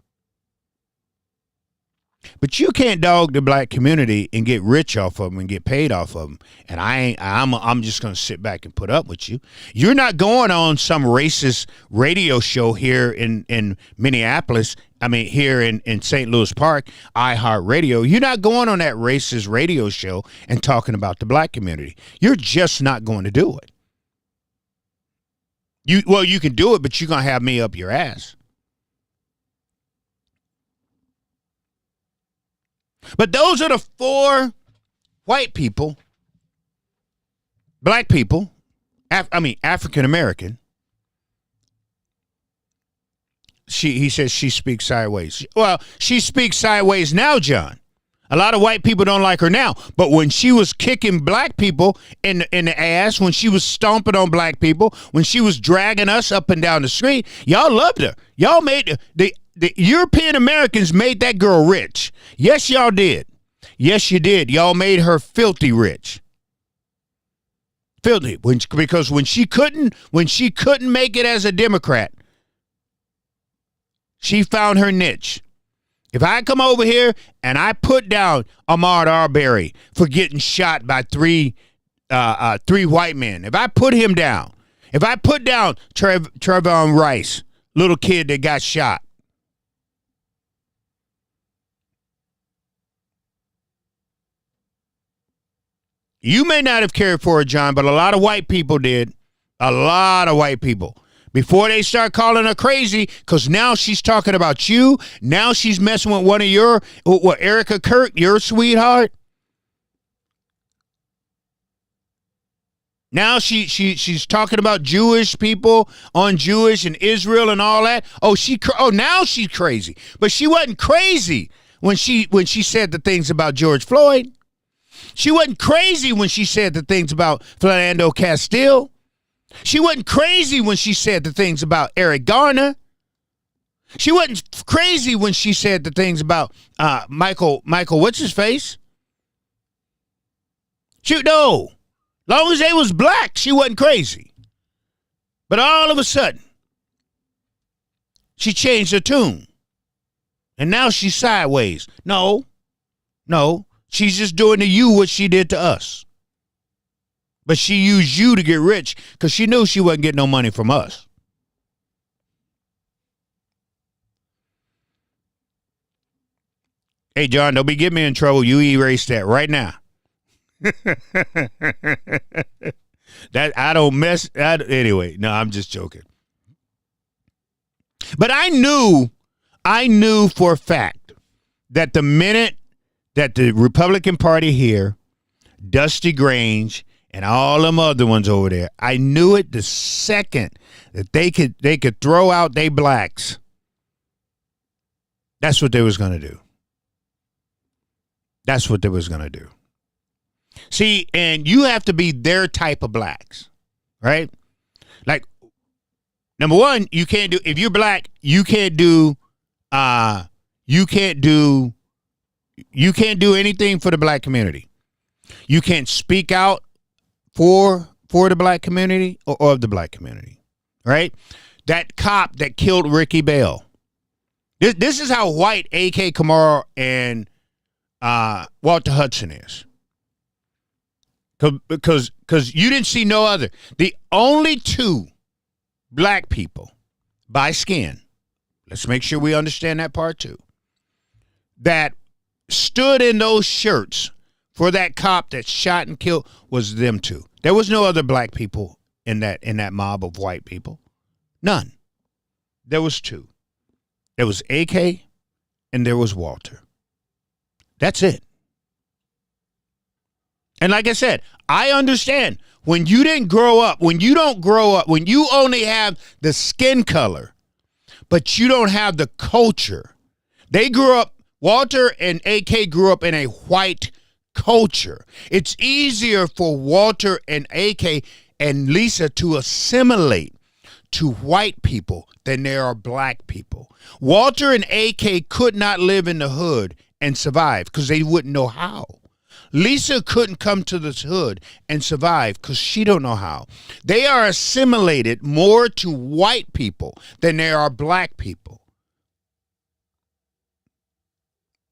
But you can't dog the black community and get rich off of them and get paid off of them. And I'm just going to sit back and put up with you. You're not going on some racist radio show here in Minneapolis. I mean, here in St. Louis Park, iHeartRadio. You're not going on that racist radio show and talking about the black community. You're just not going to do it. You can do it, but you're going to have me up your ass. But those are the four white people, black people, African American. He says she speaks sideways. Well, she speaks sideways now, John. A lot of white people don't like her now. But when she was kicking black people in the ass, when she was stomping on black people, when she was dragging us up and down the street, y'all loved her. Y'all made the European Americans made that girl rich. Yes, y'all did. Yes, you did. Y'all made her filthy rich. Filthy. Because when she couldn't make it as a Democrat, she found her niche. If I come over here and I put down Ahmaud Arbery for getting shot by three white men, if I put him down, if I put down Trayvon Rice, little kid that got shot, you may not have cared for her, John, but a lot of white people did. A lot of white people. Before they start calling her crazy, because now she's talking about you. Now she's messing with one of your, Erica Kirk, your sweetheart. Now she's talking about Jewish people on Jewish and Israel and all that. Now she's crazy. But she wasn't crazy when she said the things about George Floyd. She wasn't crazy when she said the things about Philando Castile. She wasn't crazy when she said the things about Eric Garner. She wasn't crazy when she said the things about Michael, what's his face? No. Long as they was black, she wasn't crazy. But all of a sudden, she changed her tune. And now she's sideways. No. She's just doing to you what she did to us. But she used you to get rich because she knew she wasn't getting no money from us. Hey, John, don't be getting me in trouble. You erase that right now. That I don't mess. Anyway, no, I'm just joking. But I knew for a fact that the minute that the Republican Party here, Dusty Grange, and all them other ones over there, I knew it the second that they could throw out they blacks. That's what they was going to do. That's what they was going to do. See, and you have to be their type of blacks, right? Like, number one, you can't do, if you're black, you can't do anything for the black community. You can't speak out for the black community or of the black community, right? That cop that killed Ricky Bell. This is how white A.K. Kamara and Walter Hudson is. Because you didn't see no other. The only two black people by skin, let's make sure we understand that part too, that stood in those shirts for that cop that shot and killed was them two. There was no other black people in that mob of white people. None. There was two. There was AK and there was Walter. That's it. And like I said, I understand when you didn't grow up, when you don't grow up, when you only have the skin color, but you don't have the culture. They grew up, Walter and AK grew up in a white culture. It's easier for Walter and AK and Lisa to assimilate to white people than there are black people. Walter and AK could not live in the hood and survive because they wouldn't know how. Lisa couldn't come to this hood and survive because she don't know how. They are assimilated more to white people than there are black people.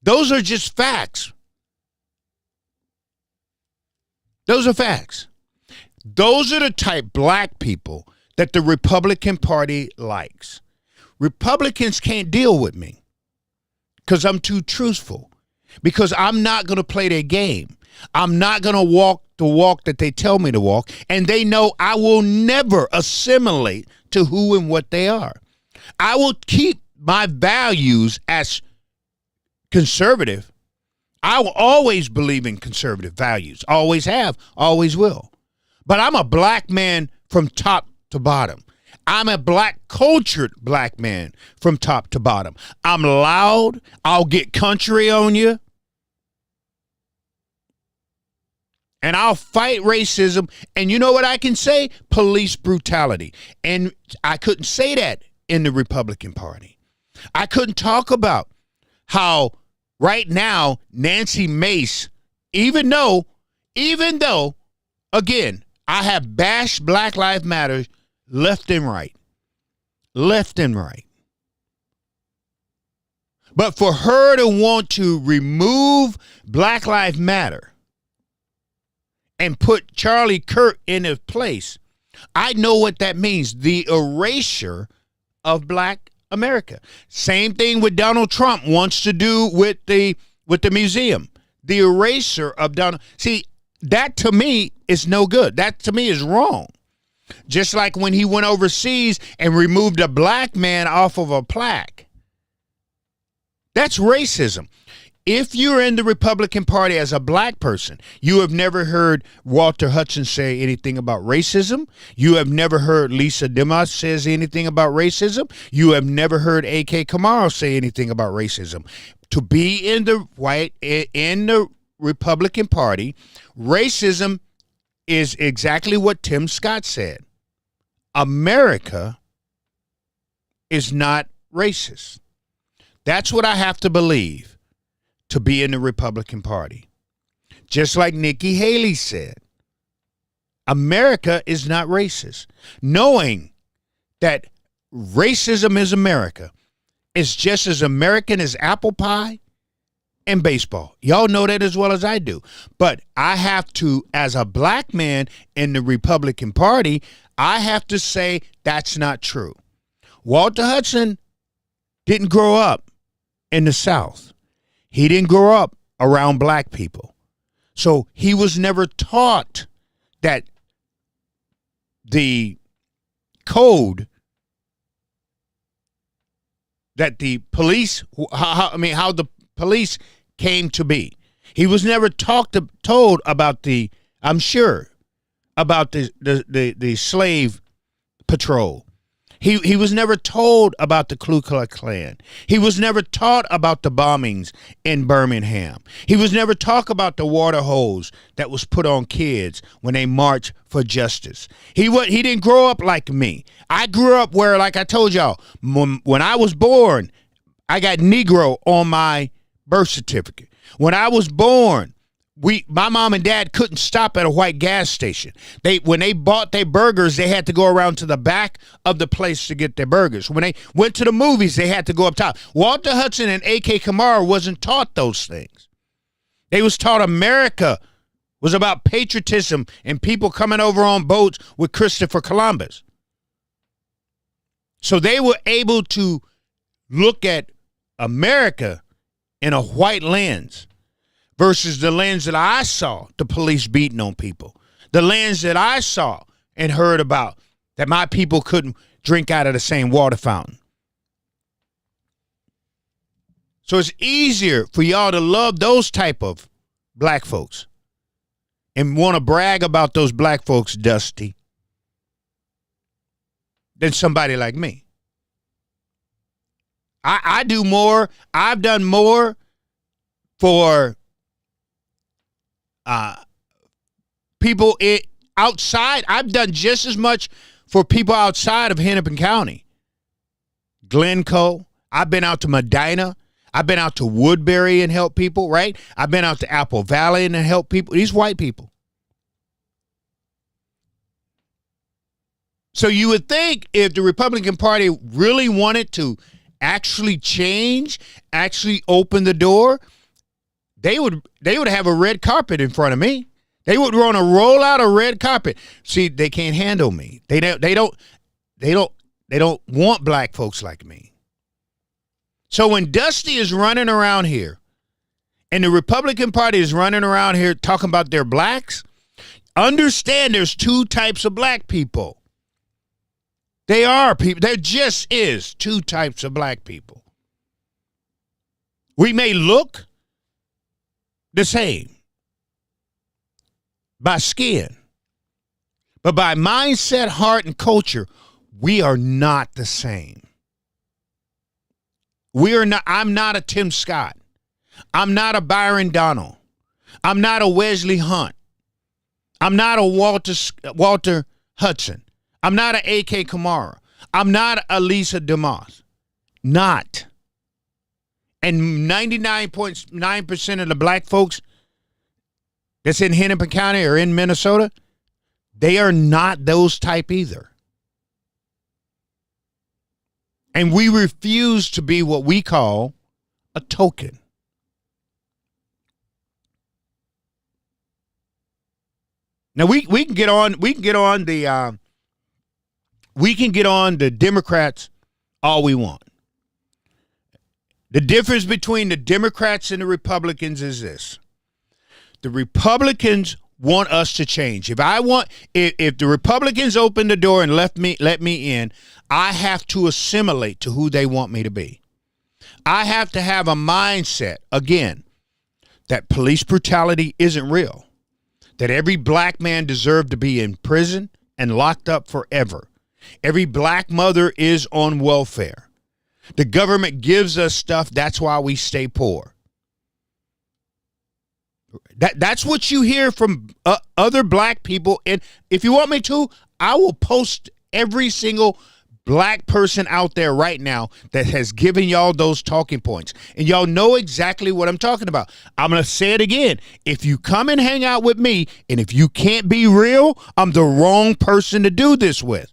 Those are just facts. Those are facts. Those are the type black people that the Republican Party likes. Republicans can't deal with me because I'm too truthful, because I'm not going to play their game. I'm not going to walk the walk that they tell me to walk, and they know I will never assimilate to who and what they are. I will keep my values as conservative. I will always believe in conservative values. Always have, always will. But I'm a black man from top to bottom. I'm a black cultured black man from top to bottom. I'm loud. I'll get country on you. And I'll fight racism. And you know what I can say? Police brutality. And I couldn't say that in the Republican Party. I couldn't talk about how right now Nancy Mace, even though, again, I have bashed Black Lives Matter left and right. Left and right. But for her to want to remove Black Lives Matter and put Charlie Kirk in his place, I know what that means. The erasure of black America. Same thing with Donald Trump wants to do with the museum. The erasure of Donald. See, that to me is no good. That to me is wrong. Just like when he went overseas and removed a black man off of a plaque. That's racism. If you're in the Republican Party as a black person, you have never heard Walter Hudson say anything about racism. You have never heard Lisa Dimas says anything about racism. You have never heard A.K. Kamara say anything about racism. To be in the Republican Party, racism is exactly what Tim Scott said. America is not racist. That's what I have to believe to be in the Republican Party. Just like Nikki Haley said, America is not racist. Knowing that racism is America is just as American as apple pie and baseball. Y'all know that as well as I do. But I have to, as a black man in the Republican Party, I have to say that's not true. Walter Hudson didn't grow up in the South. He didn't grow up around black people. So he was never taught that the code that the police, how the police came to be. He was never told about the, I'm sure, about the slave patrol. He was never told about the Ku Klux Klan. He was never taught about the bombings in Birmingham. He was never taught about the water hose that was put on kids when they marched for justice. He didn't grow up like me. I grew up where, like I told y'all, when I was born, I got Negro on my birth certificate. When I was born, my mom and dad couldn't stop at a white gas station. When they bought their burgers, they had to go around to the back of the place to get their burgers. When they went to the movies, they had to go up top. Walter Hudson and A.K. Kamara wasn't taught those things. They was taught America was about patriotism and people coming over on boats with Christopher Columbus. So they were able to look at America in a white lens. Versus the lens that I saw, the police beating on people. The lens that I saw and heard about, that my people couldn't drink out of the same water fountain. So it's easier for y'all to love those type of black folks and want to brag about those black folks, Dusty, than somebody like me. I do more. I've done more for people outside. I've done just as much for people outside of Hennepin County. Glencoe. I've been out to Medina. I've been out to Woodbury and helped people, right? I've been out to Apple Valley and helped people. These white people. So you would think if the Republican Party really wanted to actually change, actually open the door, they would have a red carpet in front of me. They would want to roll out a red carpet. See, they can't handle me. They don't want black folks like me. So when Dusty is running around here and the Republican Party is running around here talking about their blacks, understand there's two types of black people. They are people. There just is two types of black people. We may look the same by skin, but by mindset, heart, and culture, we are not the same. We are not. I'm not a Tim Scott. I'm not a Byron Donald. I'm not a Wesley Hunt. I'm not a Walter Hudson. I'm not an A.K. Kamara. I'm not a Lisa DeMoss. Not. And 99.9% of the black folks that's in Hennepin County or in Minnesota, they are not those type either. And we refuse to be what we call a token. Now we can get on the Democrats all we want. The difference between the Democrats and the Republicans is this. The Republicans want us to change, if the Republicans open the door and let me in, I have to assimilate to who they want me to be. I have to have a mindset, again, that police brutality isn't real, that every black man deserved to be in prison and locked up forever. Every black mother is on welfare. The government gives us stuff. That's why we stay poor. That's what you hear from other black people. And if you want me to, I will post every single black person out there right now that has given y'all those talking points. And y'all know exactly what I'm talking about. I'm going to say it again. If you come and hang out with me, and if you can't be real, I'm the wrong person to do this with.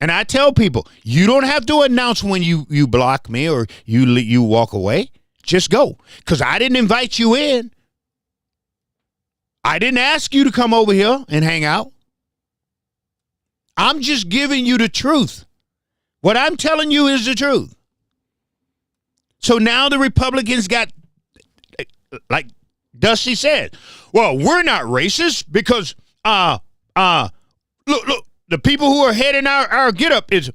And I tell people, you don't have to announce when you block me or you walk away. Just go. Because I didn't invite you in. I didn't ask you to come over here and hang out. I'm just giving you the truth. What I'm telling you is the truth. So now the Republicans got, like Dusty said, well, we're not racist because, look, the people who are heading our get up is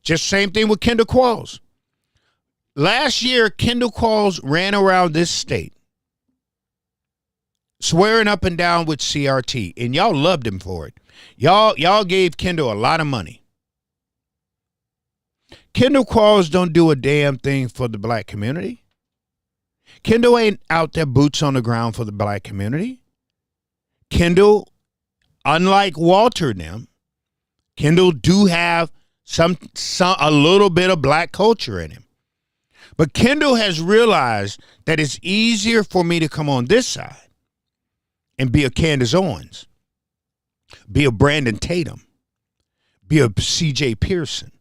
just same thing with Kendall Qualls. Last year, Kendall Qualls ran around this state swearing up and down with CRT, and y'all loved him for it. Y'all gave Kendall a lot of money. Kendall Qualls don't do a damn thing for the black community. Kendall ain't out there boots on the ground for the black community. Kendall, unlike Walter and them, Kendall do have a little bit of black culture in him. But Kendall has realized that it's easier for me to come on this side and be a Candace Owens, be a Brandon Tatum, be a CJ Pearson.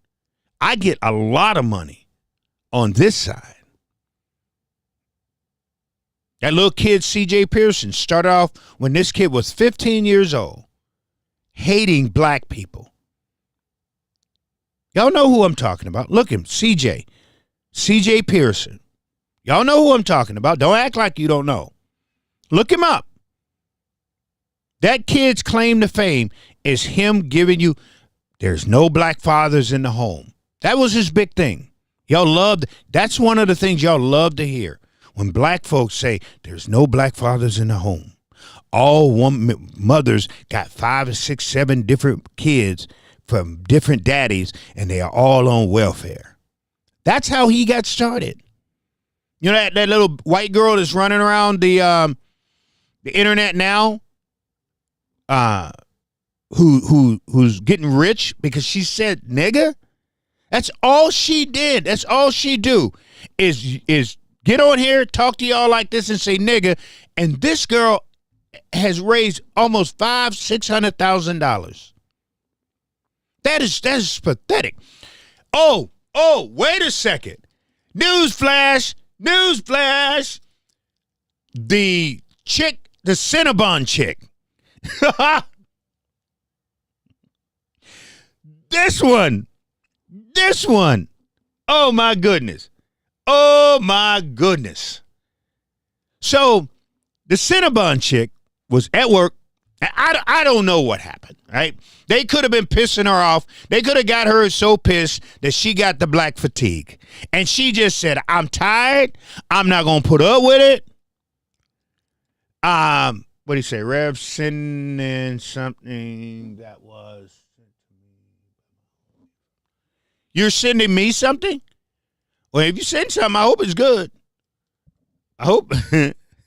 I get a lot of money on this side. That little kid, CJ Pearson, started off when this kid was 15 years old, hating black people. Y'all know who I'm talking about. Look at him, CJ Pearson. Y'all know who I'm talking about. Don't act like you don't know. Look him up. That kid's claim to fame is him giving you, there's no black fathers in the home. That was his big thing. Y'all loved, that's one of the things y'all love to hear. When black folks say, there's no black fathers in the home. All mothers got 5 or 6, 7 different kids from different daddies, and they are all on welfare. That's how he got started. You know that little white girl that's running around the internet now, who's getting rich because she said nigga? That's all she did. That's all she do is get on here, talk to y'all like this and say nigga. And this girl has raised almost $500,000-$600,000. That is pathetic. Oh, wait a second. Newsflash. The chick, the Cinnabon chick. This one. Oh my goodness. So the Cinnabon chick was at work. I don't know what happened, right? They could have been pissing her off. They could have got her so pissed that she got the black fatigue. And she just said, I'm tired. I'm not going to put up with it. What do you say? Rev sending something that was. You're sending me something? Well, if you send something, I hope it's good. I hope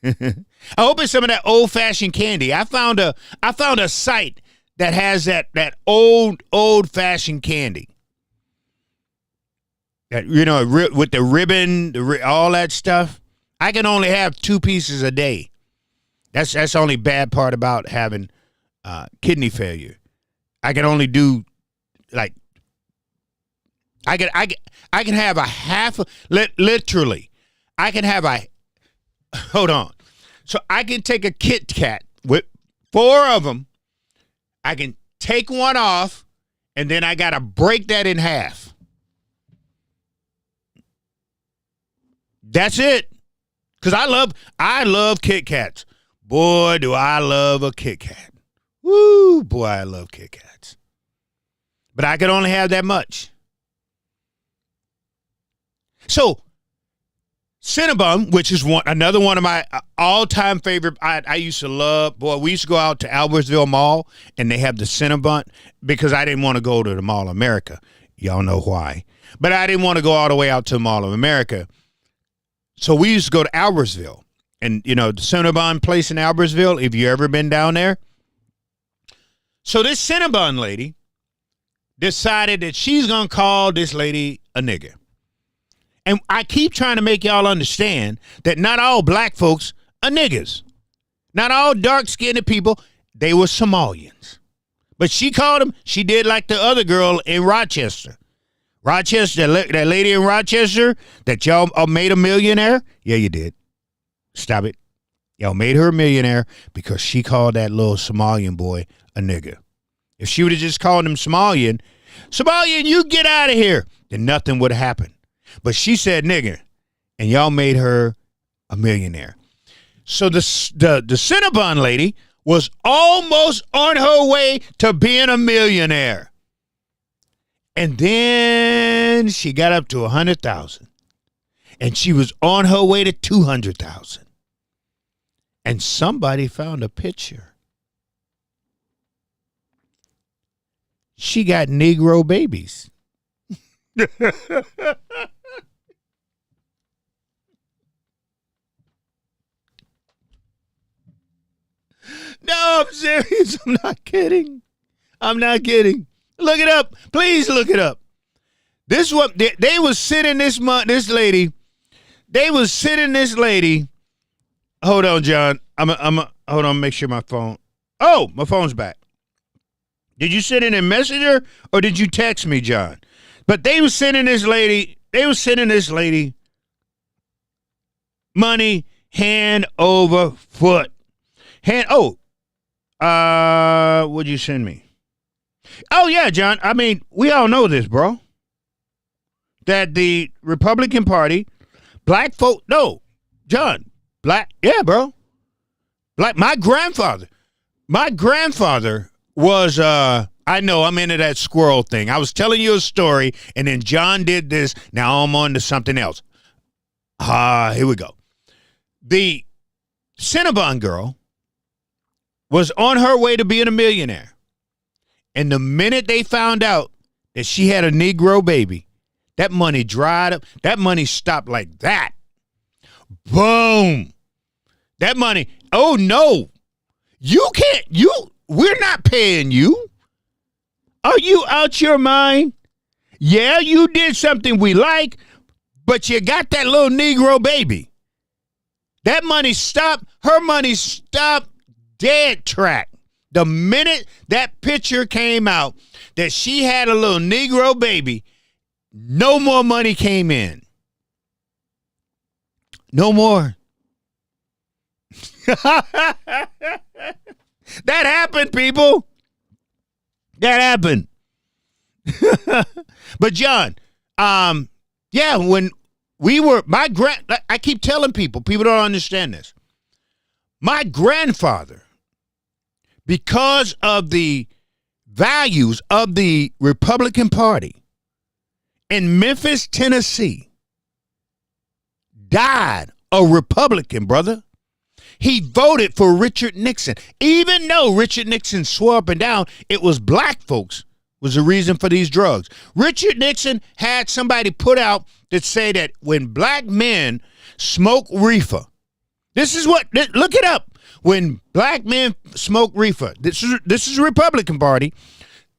it's some of that old-fashioned candy. I found a site that has that old-fashioned candy. That, you know, with the ribbon, all that stuff. I can only have 2 pieces a day. That's the only bad part about having kidney failure. I can only do like I can have a half literally. I can have a hold on. So I can take a Kit Kat with 4 of them. I can take one off, and then I got to break that in half. That's it. Because I love Kit Kats. Boy, do I love a Kit Kat. Woo, boy, I love Kit Kats. But I could only have that much. So, Cinnabon, which is another one of my all-time favorite, I used to love, boy, we used to go out to Albertsville Mall, and they have the Cinnabon, because I didn't want to go to the Mall of America. Y'all know why. But I didn't want to go all the way out to the Mall of America. So we used to go to Albertsville. And, the Cinnabon place in Albertsville, if you ever been down there. So this Cinnabon lady decided that she's going to call this lady a nigger. And I keep trying to make y'all understand that not all black folks are niggers. Not all dark-skinned people, they were Somalians. But she called them, she did like the other girl in Rochester. Rochester, that lady in Rochester that y'all made a millionaire? Yeah, you did. Stop it. Y'all made her a millionaire because she called that little Somalian boy a nigger. If she would have just called him Somalian, you get out of here, then nothing would have happened. But she said nigger, and y'all made her a millionaire. So the Cinnabon lady was almost on her way to being a millionaire. And then she got up to 100,000. And she was on her way to 200,000. And somebody found a picture. She got Negro babies. No, I'm serious. I'm not kidding. Look it up. Please look it up. This what they was sitting this lady. They was sitting this lady. Hold on, John. Hold on, make sure my phone. Oh, my phone's back. Did you send it in Messenger or did you text me, John? But they was sending this lady money hand over foot. What'd you send me? Oh, yeah, John. I mean, we all know this, bro. That the Republican Party, black folk, no, John, black, yeah, bro. Black, my grandfather was, I know I'm into that squirrel thing. I was telling you a story, and then John did this. Now I'm on to something else. Here we go. The Cinnabon girl was on her way to being a millionaire. And the minute they found out that she had a Negro baby, that money dried up. That money stopped like that. Boom. That money, oh no. We're not paying you. Are you out your mind? Yeah, you did something we like, but you got that little Negro baby. That money stopped, her money stopped dead track. The minute that picture came out that she had a little Negro baby, no more money came in. No more. That happened, people. That happened. But John, yeah, when we were, I keep telling people don't understand this. My grandfather, because of the values of the Republican Party in Memphis, Tennessee, died a Republican, brother. He voted for Richard Nixon. Even though Richard Nixon swore up and down it was black folks was the reason for these drugs. Richard Nixon had somebody put out that say that when black men smoke reefer, this is what, look it up. When black men smoke reefer, this is the Republican Party,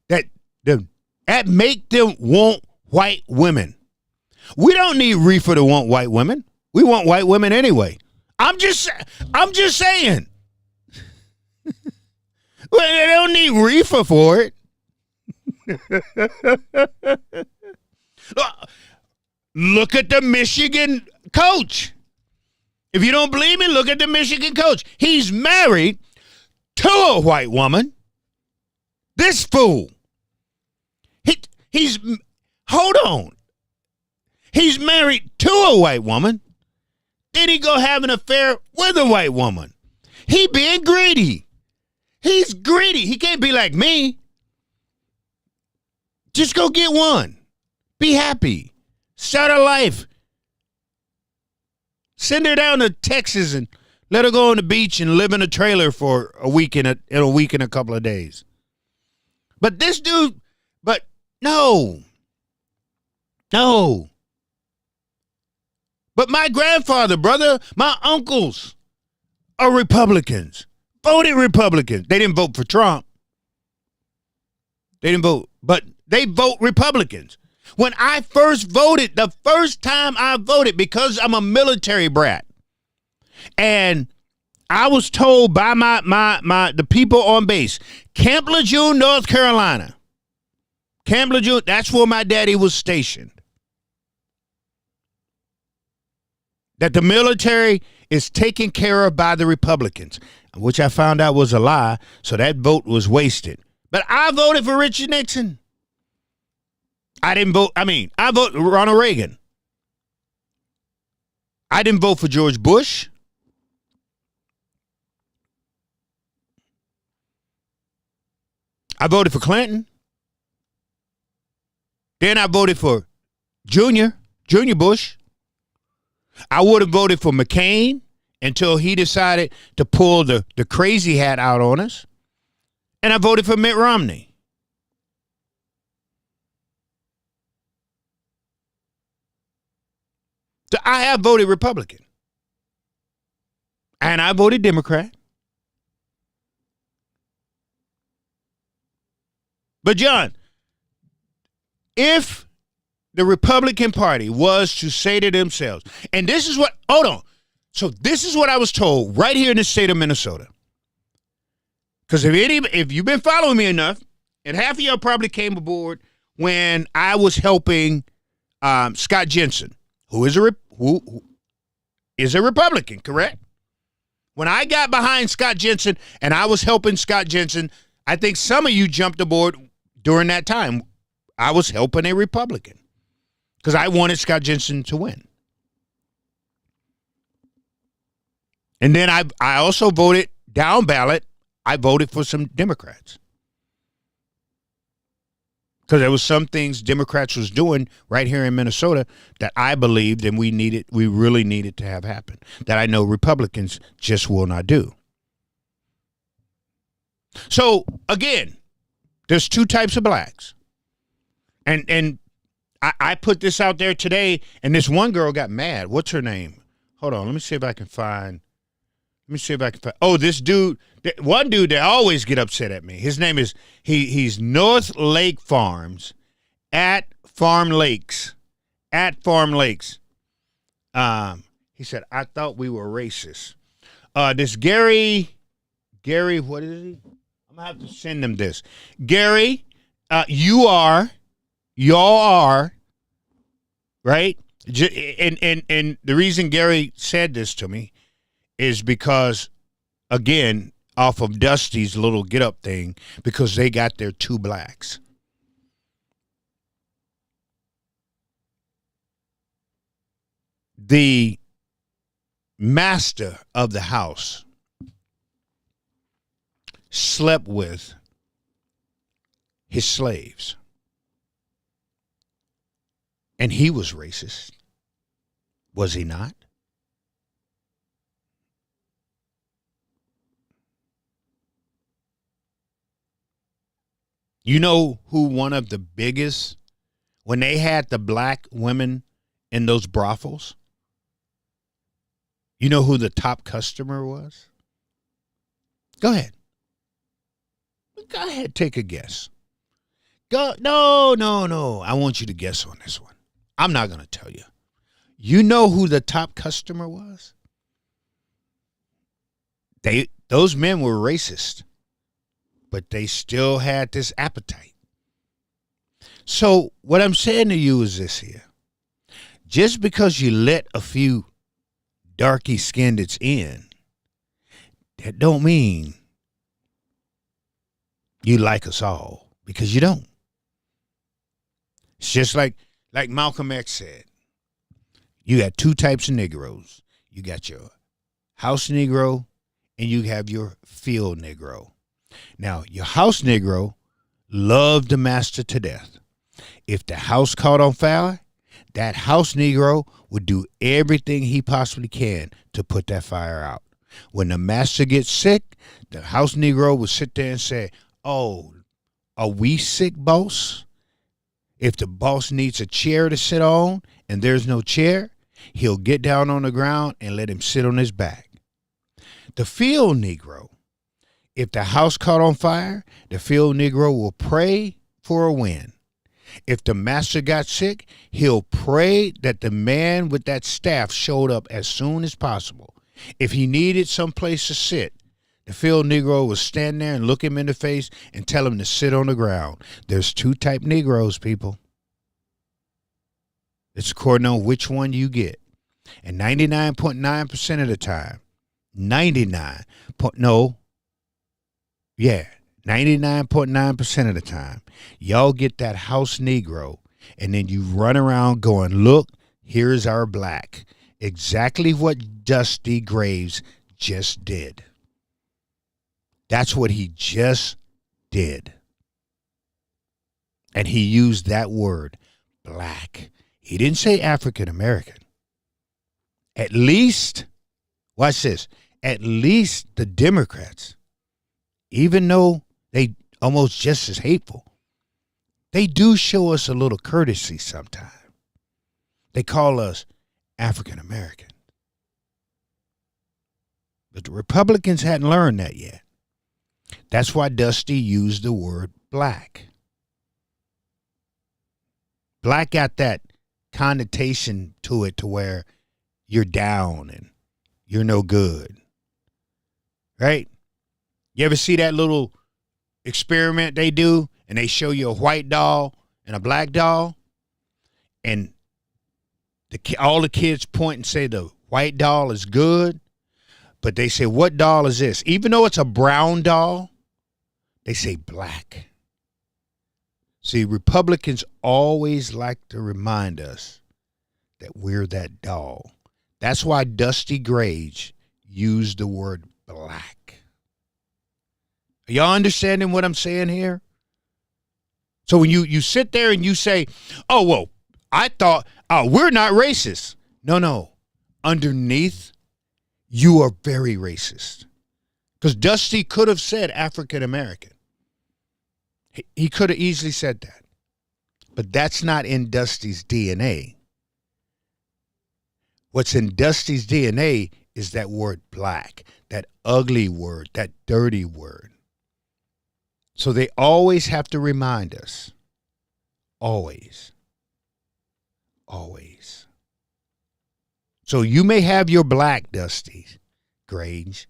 that make them want white women. We don't need reefer to want white women. We want white women anyway. I'm just saying. Well, they don't need reefer for it. Look at the Michigan coach. If you don't believe me, look at the Michigan coach. He's married to a white woman. This fool. Hold on. He's married to a white woman. Then he go have an affair with a white woman. He being greedy. He's greedy. He can't be like me. Just go get one. Be happy. Start a life. Send her down to Texas and let her go on the beach and live in a trailer for a week and a couple of days. But this dude, no. But my grandfather, brother, my uncles are Republicans. Voted Republicans. They didn't vote for Trump. They didn't vote, but they vote Republicans. When I first voted, the first time I voted, because I'm a military brat, and I was told by the people on base, Camp Lejeune, North Carolina. Camp Lejeune, that's where my daddy was stationed. That the military is taken care of by the Republicans, which I found out was a lie, so that vote was wasted. But I voted for Richard Nixon. I voted Ronald Reagan. I didn't vote for George Bush. I voted for Clinton. Then I voted for Junior Bush. I would have voted for McCain until he decided to pull the crazy hat out on us. And I voted for Mitt Romney. So I have voted Republican. And I voted Democrat. But John, if the Republican Party was to say to themselves, and this is what, hold on. So this is what I was told right here in the state of Minnesota. Because if you've been following me enough, and half of y'all probably came aboard when I was helping Scott Jensen, who is a Republican, correct? When I got behind Scott Jensen and I was helping Scott Jensen, I think some of you jumped aboard during that time. I was helping a Republican because I wanted Scott Jensen to win. And then I also voted down ballot. I voted for some Democrats because there was some things Democrats was doing right here in Minnesota that I believed and we really needed to have happen that I know Republicans just will not do. So again, there's two types of blacks. And I put this out there today, and this one girl got mad. What's her name? Hold on. Let me see if I can find. Oh, this dude. One dude that always get upset at me. His name is, he's North Lake Farms at Farm Lakes. At Farm Lakes. He said, I thought we were racist. This Gary, what is he? I'm going to have to send him this. Gary, y'all are, right? And the reason Gary said this to me is because, again, off of Dusty's little get up thing, because they got their two blacks. The master of the house slept with his slaves. And he was racist. Was he not? You know who one of the biggest, when they had the black women in those brothels, you know who the top customer was? Go ahead. Go ahead, take a guess. No. I want you to guess on this one. I'm not going to tell you. You know who the top customer was? Those men were racist, but they still had this appetite. So what I'm saying to you is this here. Just because you let a few darky skinneds in, that don't mean you like us all, because you don't. It's just like Malcolm X said. You got two types of Negroes. You got your house Negro and you have your field Negro. Now, your house Negro loved the master to death. If the house caught on fire, that house Negro would do everything he possibly can to put that fire out. When the master gets sick, the house Negro would sit there and say, "Oh, are we sick, boss?" If the boss needs a chair to sit on and there's no chair, he'll get down on the ground and let him sit on his back. The field Negro, if the house caught on fire, the field Negro will pray for a wind. If the master got sick, he'll pray that the man with that staff showed up as soon as possible. If he needed some place to sit, the field Negro will stand there and look him in the face and tell him to sit on the ground. There's two type Negroes, people. It's according on which one you get. And 99.9% of the time, 99.9% of the time, y'all get that house Negro, and then you run around going, "Look, here's our black." Exactly what Dusty Graves just did. That's what he just did. And he used that word, black. He didn't say African American. At least, watch this, at least the Democrats, even though they almost just as hateful, they do show us a little courtesy sometimes. They call us African American. But the Republicans hadn't learned that yet. That's why Dusty used the word black. Black got that connotation to it to where you're down and you're no good. Right? You ever see that little experiment they do and they show you a white doll and a black doll? And all the kids point and say the white doll is good, but they say, "What doll is this?" Even though it's a brown doll, they say black. See, Republicans always like to remind us that we're that doll. That's why Dusty Graves used the word black. Are y'all understanding what I'm saying here? So when you sit there and you say, "Oh, well, I thought, we're not racist." No. Underneath, you are very racist. Because Dusty could have said African American. He could have easily said that. But that's not in Dusty's DNA. What's in Dusty's DNA is that word black, that ugly word, that dirty word. So they always have to remind us. Always. Always. So you may have your black, Dusty Grange.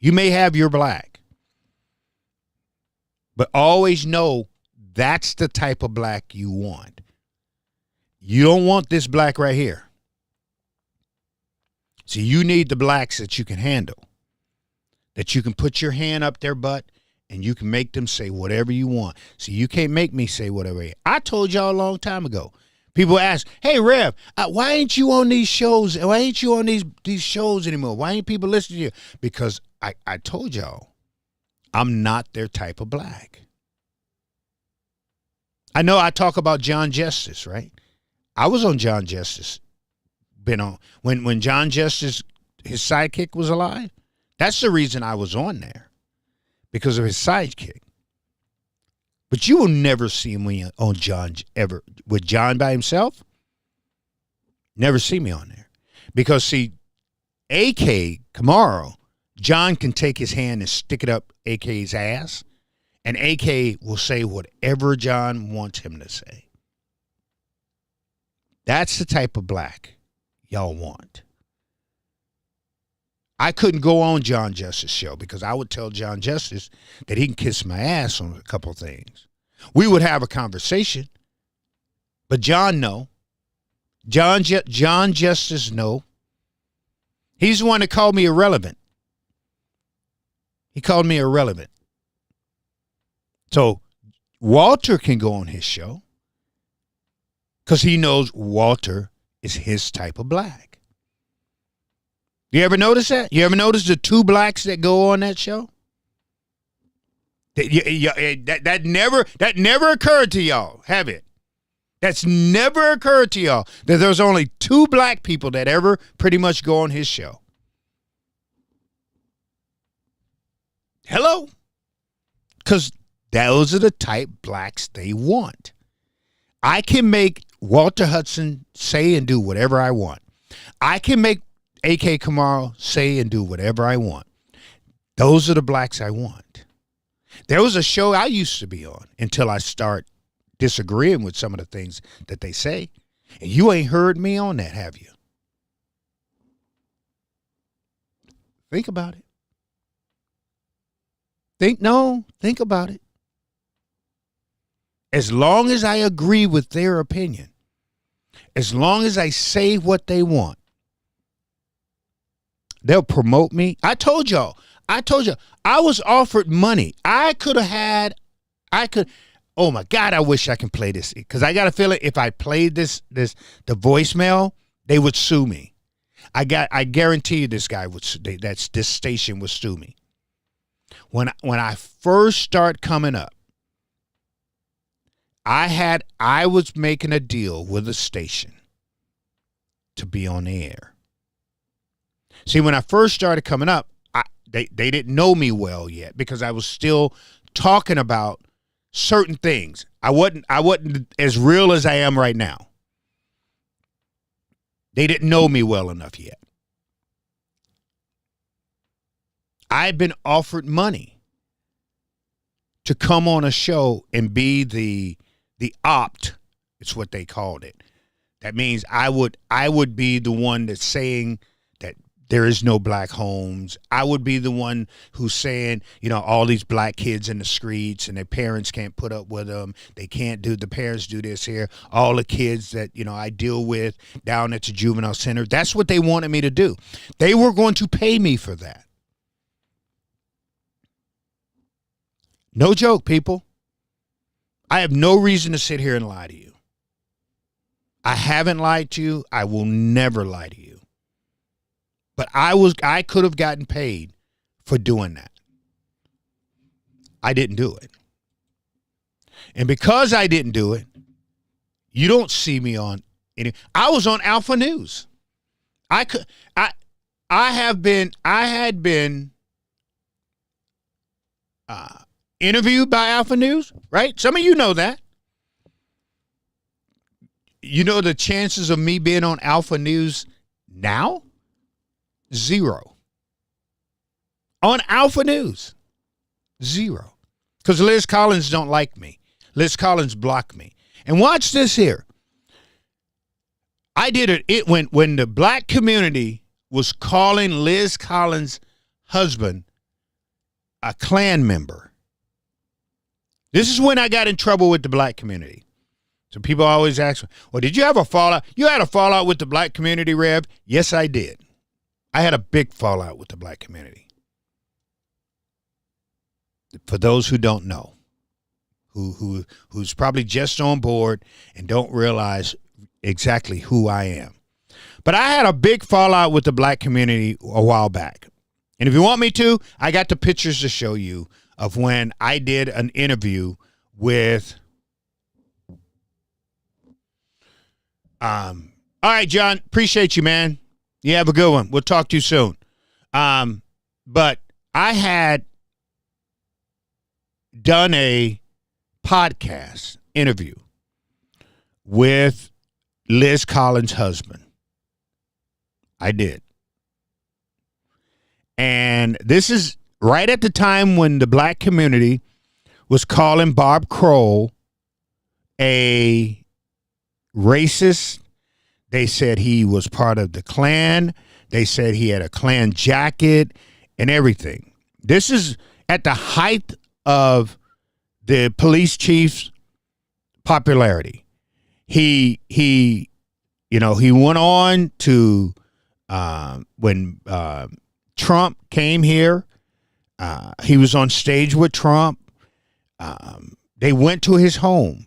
You may have your black. But always know that's the type of black you want. You don't want this black right here. So you need the blacks that you can handle. That you can put your hand up their butt and you can make them say whatever you want. So you can't make me say whatever. I told y'all a long time ago. People ask, "Hey, Rev, why ain't you on these shows? Why ain't you on these shows anymore? Why ain't people listening to you?" Because I told y'all, I'm not their type of black. I know I talk about John Justice, right? I was on John Justice. Been on when John Justice, his sidekick, was alive. That's the reason I was on there, because of his sidekick. But you will never see me on John ever with John by himself. Never see me on there, because see, AK tomorrow, John can take his hand and stick it up AK's ass, and AK will say whatever John wants him to say. That's the type of black y'all want. I couldn't go on John Justice show because I would tell John Justice that he can kiss my ass on a couple of things. We would have a conversation, but John, no. John Justice, no. He's the one that called me irrelevant. He called me irrelevant. So Walter can go on his show because he knows Walter is his type of black. You ever notice that? You ever notice the two blacks that go on that show? That never occurred to y'all, have it? That's never occurred to y'all that there's only two black people that ever pretty much go on his show. Hello? Because those are the type blacks they want. I can make Walter Hudson say and do whatever I want. I can make A.K. Kamara say and do whatever I want. Those are the blacks I want. There was a show I used to be on until I start disagreeing with some of the things that they say. And you ain't heard me on that, have you? Think about it. Think about it. As long as I agree with their opinion, as long as I say what they want, they'll promote me. I told y'all, I was offered money. Oh my God, I wish I can play this, because I got a feeling if I played the voicemail, they would sue me. I guarantee you this station would sue me. When I first start coming up, I was making a deal with a station to be on the air. See, when I first started coming up, they didn't know me well yet because I was still talking about certain things. I wasn't as real as I am right now. They didn't know me well enough yet. I've been offered money to come on a show and be the opt. It's what they called it. That means I would be the one that's saying that there is no black homes. I would be the one who's saying, all these black kids in the streets and their parents can't put up with them. They can't the parents do this here. All the kids that, I deal with down at the juvenile center. That's what they wanted me to do. They were going to pay me for that. No joke, people. I have no reason to sit here and lie to you. I haven't lied to you. I will never lie to you. But I could have gotten paid for doing that. I didn't do it. And because I didn't do it, you don't see me on any. I was on Alpha News. I had been interviewed by Alpha News, right? Some of you know that. You know the chances of me being on Alpha News now? 0. On Alpha News. 0. Because Liz Collins don't like me. Liz Collins blocked me. And watch this here. I did it when the black community was calling Liz Collins' husband a Klan member. This is when I got in trouble with the black community. So people always ask me, well, did you have a fallout? You had a fallout with the black community, Rev? Yes, I did. I had a big fallout with the black community. For those who don't know, who's probably just on board and don't realize exactly who I am. But I had a big fallout with the black community a while back. And if you want me to, I got the pictures to show you of when I did an interview with all right, John, appreciate you, man. You have a good one. We'll talk to you soon. But I had done a podcast interview with Liz Collins' husband. I did. And this is right at the time when the black community was calling Bob Kroll a racist. They said he was part of the Klan. They said he had a Klan jacket and everything. This is at the height of the police chief's popularity. He went on to when Trump came here. He was on stage with Trump. They went to his home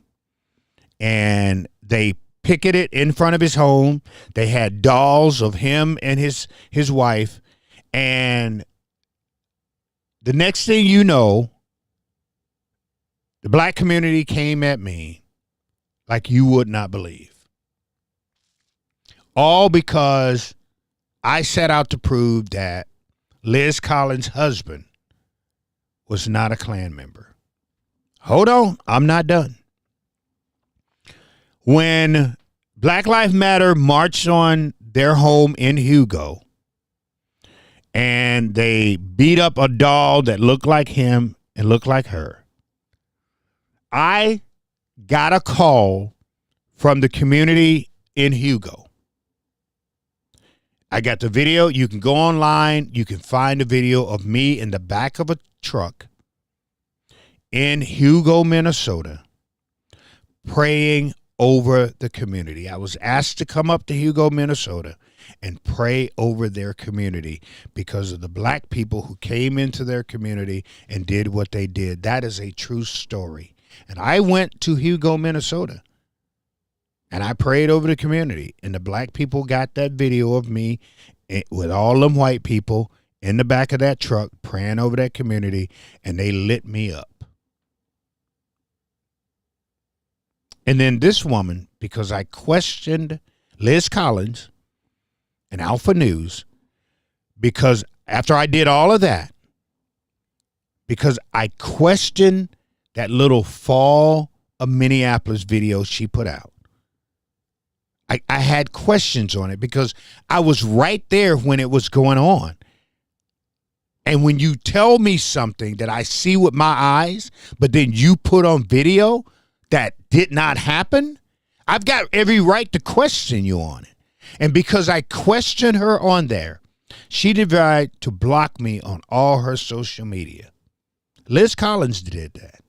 and they picketed in front of his home. They had dolls of him and his wife. And the next thing you know, the black community came at me like you would not believe. All because I set out to prove that Liz Collins' husband was not a Klan member. Hold on, I'm not done. When Black Lives Matter marched on their home in Hugo and they beat up a doll that looked like him and looked like her, I got a call from the community in Hugo. I got the video. You can go online. You can find a video of me in the back of a truck in Hugo, Minnesota, praying over the community. I was asked to come up to Hugo, Minnesota and pray over their community because of the black people who came into their community and did what they did. That is a true story. And I went to Hugo, Minnesota, and I prayed over the community. And the black people got that video of me with all them white people in the back of that truck praying over that community, and they lit me up. And then this woman, because I questioned Liz Collins and Alpha News, because after I did all of that, because I questioned that little Fall of Minneapolis video she put out. I had questions on it because I was right there when it was going on. And when you tell me something that I see with my eyes, but then you put on video that did not happen, I've got every right to question you on it. And because I questioned her on there, she decided to block me on all her social media. Liz Collins did that.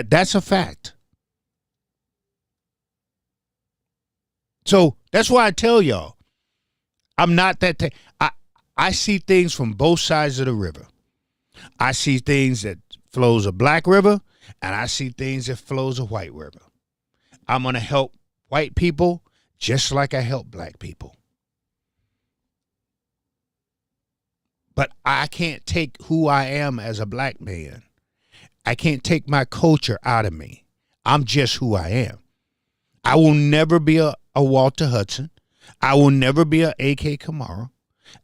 That's a fact. So that's why I tell y'all, I'm not that. I see things from both sides of the river. I see things that flows a black river, and I see things that flows a white river. I'm going to help white people just like I help black people. But I can't take who I am as a black man. I can't take my culture out of me. I'm just who I am. I will never be a Walter Hudson. I will never be a A.K. Kamara.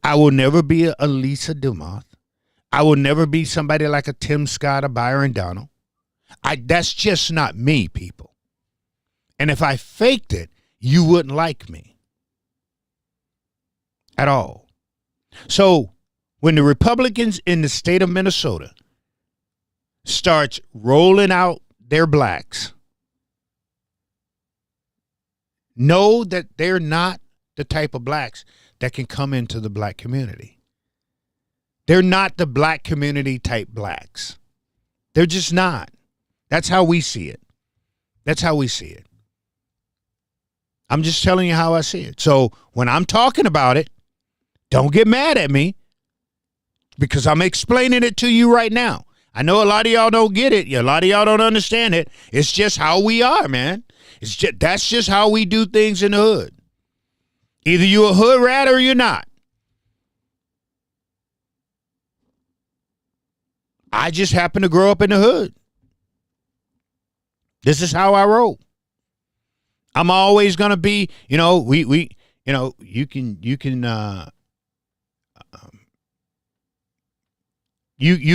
I will never be a Lisa Dumas. I will never be somebody like a Tim Scott or Byron Donald. That's just not me, people. And if I faked it, you wouldn't like me at all. So when the Republicans in the state of Minnesota starts rolling out their blacks, know that they're not the type of blacks that can come into the black community. They're not the black community type blacks. They're just not. That's how we see it. That's how we see it. I'm just telling you how I see it. So when I'm talking about it, don't get mad at me because I'm explaining it to you right now. I know a lot of y'all don't get it. A lot of y'all don't understand it. It's just how we are, man. That's just how we do things in the hood. Either you're a hood rat or you're not. I just happen to grow up in the hood. This is how I roll. I'm always gonna be, you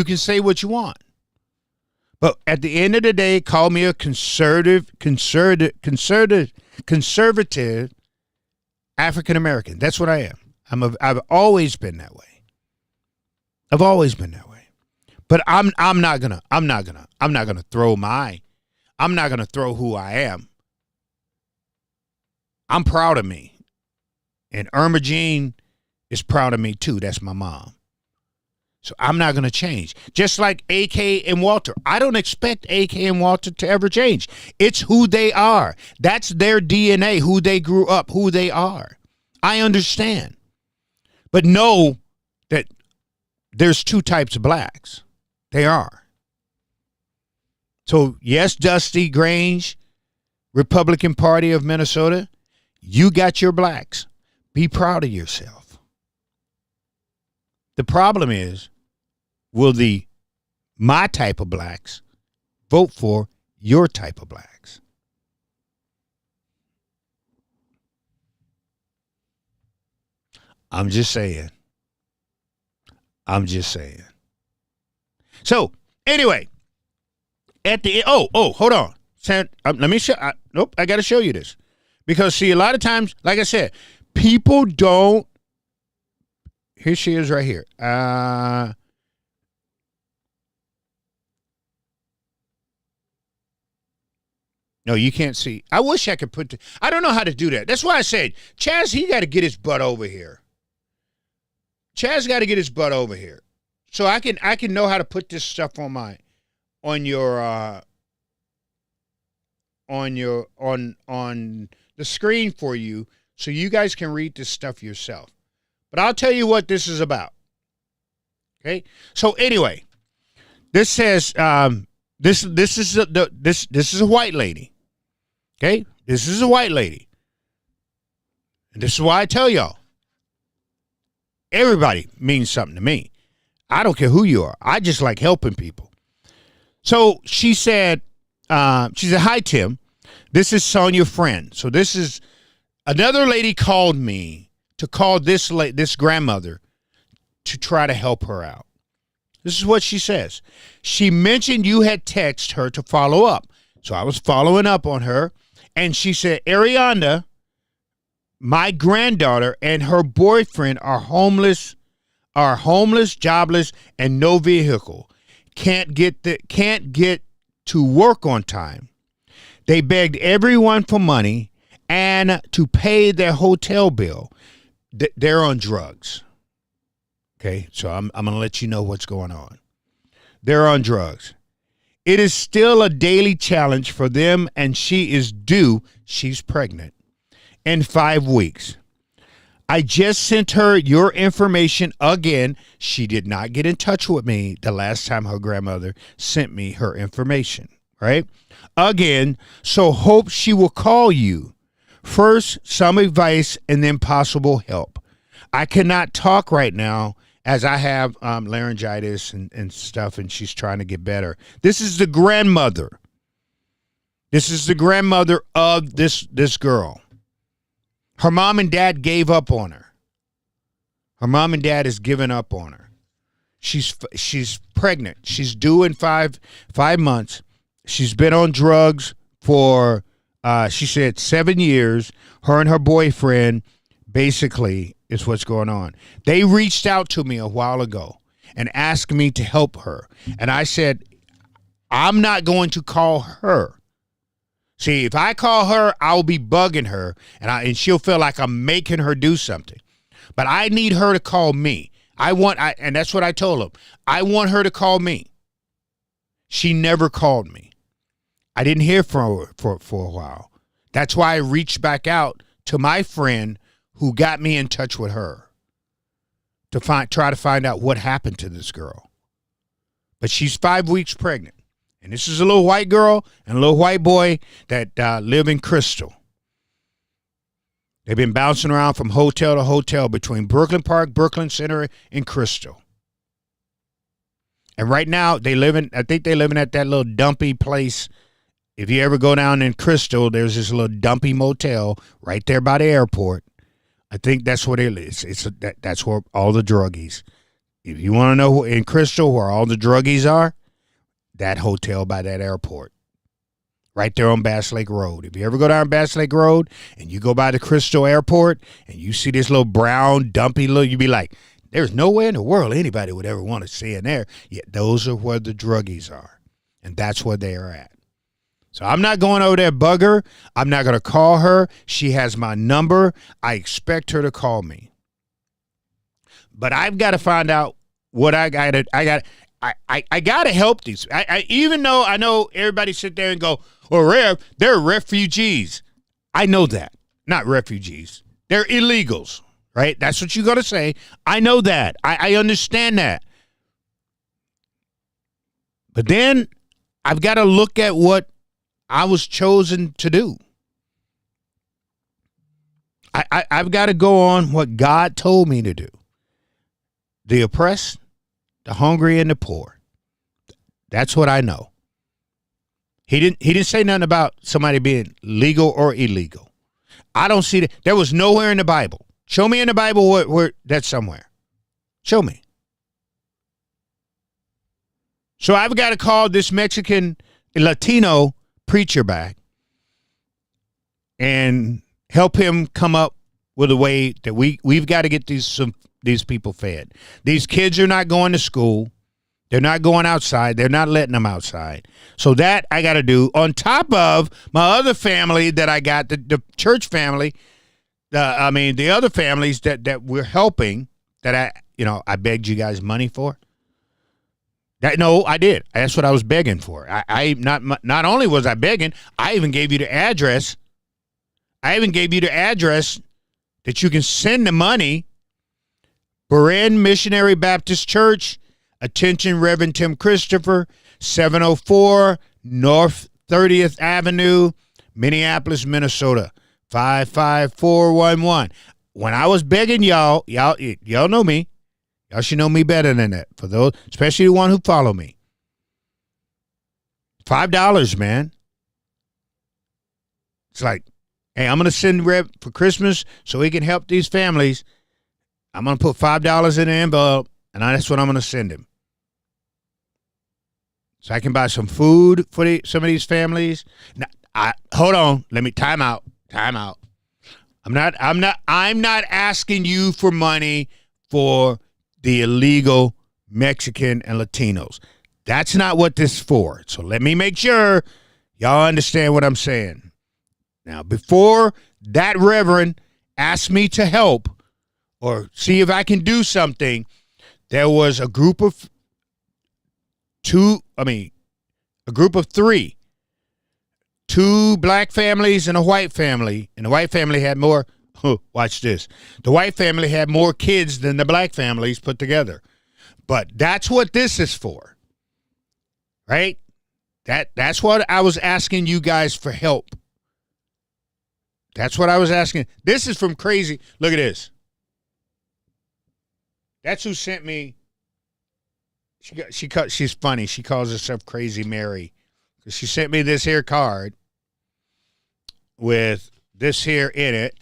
can say what you want. But at the end of the day, call me a conservative African American. That's what I am. I've always been that way. I've always been that way. But I'm not gonna throw who I am. I'm proud of me. And Irma Jean is proud of me too. That's my mom. So I'm not going to change. Just like AK and Walter. I don't expect AK and Walter to ever change. It's who they are. That's their DNA, who they grew up, who they are. I understand. But know that there's two types of blacks. They are. So yes, Dusty Grange, Republican Party of Minnesota, you got your blacks. Be proud of yourself. The problem is, will my type of blacks vote for your type of blacks? I'm just saying. So, anyway, at the hold on. Let me show. I got to show you this, because see, a lot of times, like I said, people don't. Here she is, right here. No, you can't see. I wish I could I don't know how to do that. That's why I said, Chaz, he got to get his butt over here. Chaz got to get his butt over here, so I can know how to put this stuff on the screen for you, so you guys can read this stuff yourself. But I'll tell you what this is about. Okay. So anyway, this says this is a white lady. Okay, this is a white lady, and this is why I tell y'all. Everybody means something to me. I don't care who you are. I just like helping people. So she said, hi, Tim. This is Sonia Friend. So this is another lady called me to call this grandmother to try to help her out. This is what she says. She mentioned you had texted her to follow up. So I was following up on her. And she said, Ariana, my granddaughter and her boyfriend are homeless, jobless, and no vehicle. Can't get to work on time. They begged everyone for money and to pay their hotel bill. They're on drugs. Okay, so I'm going to let you know what's going on. They're on drugs. It is still a daily challenge for them, and she's pregnant, in 5 weeks. I just sent her your information again. She did not get in touch with me the last time her grandmother sent me her information, right? Again, so hope she will call you. First, some advice and then possible help. I cannot talk right now as I have laryngitis and stuff, and she's trying to get better. This is the grandmother. This is the grandmother of this girl. Her mom and dad gave up on her. Her mom and dad has given up on her. She's pregnant. She's due in five months. She's been on drugs for, she said, 7 years. Her and her boyfriend, basically, is what's going on. They reached out to me a while ago and asked me to help her. And I said, I'm not going to call her. See, if I call her, I'll be bugging her, and she'll feel like I'm making her do something. But I need her to call me. And that's what I told him. I want her to call me. She never called me. I didn't hear from her for a while. That's why I reached back out to my friend who got me in touch with her to try to find out what happened to this girl. But she's 5 weeks pregnant. And this is a little white girl and a little white boy that live in Crystal. They've been bouncing around from hotel to hotel between Brooklyn Park, Brooklyn Center, and Crystal. And right now, I think they're living at that little dumpy place. If you ever go down in Crystal, there's this little dumpy motel right there by the airport. I think that's where they live. That's where all the druggies. If you want to know in Crystal where all the druggies are, that hotel by that airport. Right there on Bass Lake Road. If you ever go down Bass Lake Road and you go by the Crystal Airport and you see this little brown, dumpy little, you be like, there's no way in the world anybody would ever want to stay in there. Yet those are where the druggies are. And that's where they are at. So I'm not going over there bug her. I'm not going to call her. She has my number. I expect her to call me. But I've got to find out what I got to help these. Even though I know everybody sit there and go, well, Rev, they're refugees. I know that. Not refugees. They're illegals, right? That's what you're going to say. I know that. I understand that. But then I've got to look at what I was chosen to do. I've got to go on what God told me to do. The oppressed, the hungry, and the poor. That's what I know. He didn't say nothing about somebody being legal or illegal. I don't see that. There was nowhere in the Bible. Show me in the Bible where that's somewhere. Show me. So I've got to call this Mexican Latino preacher back and help him come up with a way that we've got to get these people fed. These kids are not going to school. They're not going outside. They're not letting them outside. So that I got to do on top of my other family that I got, the church family. The other families that we're helping that I begged you guys money for. No, I did. That's what I was begging for. I not only was I begging, I even gave you the address. I even gave you the address that you can send the money. Berean Missionary Baptist Church, attention Reverend Tim Christopher, 704 North 30th Avenue, Minneapolis, Minnesota, 55411. When I was begging y'all know me. Y'all should know me better than that. For those, especially the one who follow me. $5, man. It's like, hey, I'm going to send Rev for Christmas so he can help these families. I'm going to put $5 in the envelope, and that's what I'm going to send him. So I can buy some food for some of these families. Now, hold on. Let me time out. I'm not asking you for money for the illegal Mexican and Latinos. That's not what this is for. So let me make sure y'all understand what I'm saying. Now, before that reverend asked me to help or see if I can do something, there was a group of three. Two black families and a white family. And the white family had more. Watch this. The white family had more kids than the black families put together. But that's what this is for. Right? That's what I was asking you guys for help. That's what I was asking. This is from Crazy. Look at this. That's who sent me. She's funny. She calls herself Crazy Mary. She sent me this here card with this here in it.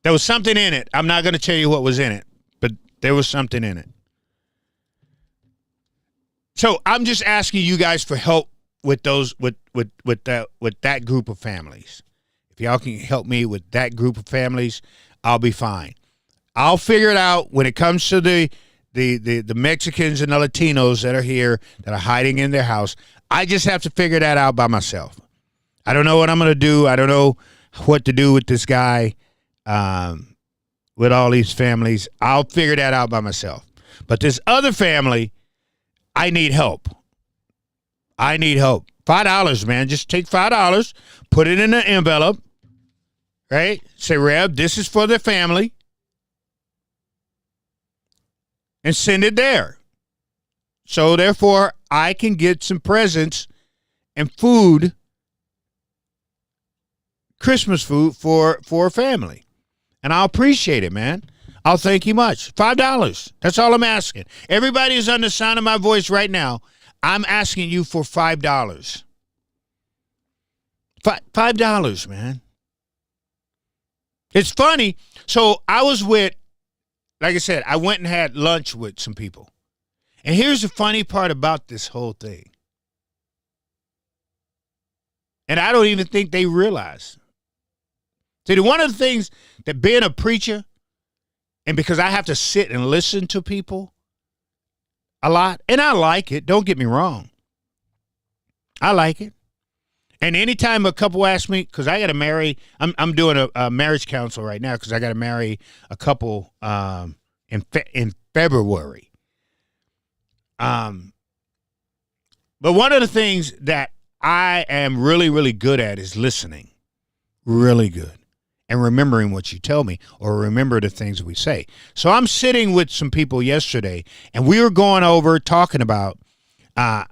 There was something in it. I'm not going to tell you what was in it, but there was something in it. So I'm just asking you guys for help with those with that group of families. If y'all can help me with that group of families, I'll be fine. I'll figure it out when it comes to the Mexicans and the Latinos that are here that are hiding in their house. I just have to figure that out by myself. I don't know what I'm going to do. I don't know what to do with this guy. With all these families, I'll figure that out by myself. But this other family, I need help. $5, man. Just take $5, put it in an envelope, right? Say, Rev, this is for the family. And send it there. So, therefore, I can get some presents and food, Christmas food for a family. And I'll appreciate it, man. I'll thank you much. $5. That's all I'm asking. Everybody is on the sound of my voice right now. I'm asking you for $5. $5, man. It's funny. So I was with, like I said, I went and had lunch with some people. And here's the funny part about this whole thing. And I don't even think they realize. See, one of the things that being a preacher, and because I have to sit and listen to people a lot, and I like it, don't get me wrong. I like it. And anytime a couple ask me, because I got to marry, I'm doing a marriage counsel right now because I got to marry a couple in February. But one of the things that I am really, really good at is listening. Really good. And remembering what you tell me or remember the things we say. So I'm sitting with some people yesterday, and we were going over talking about how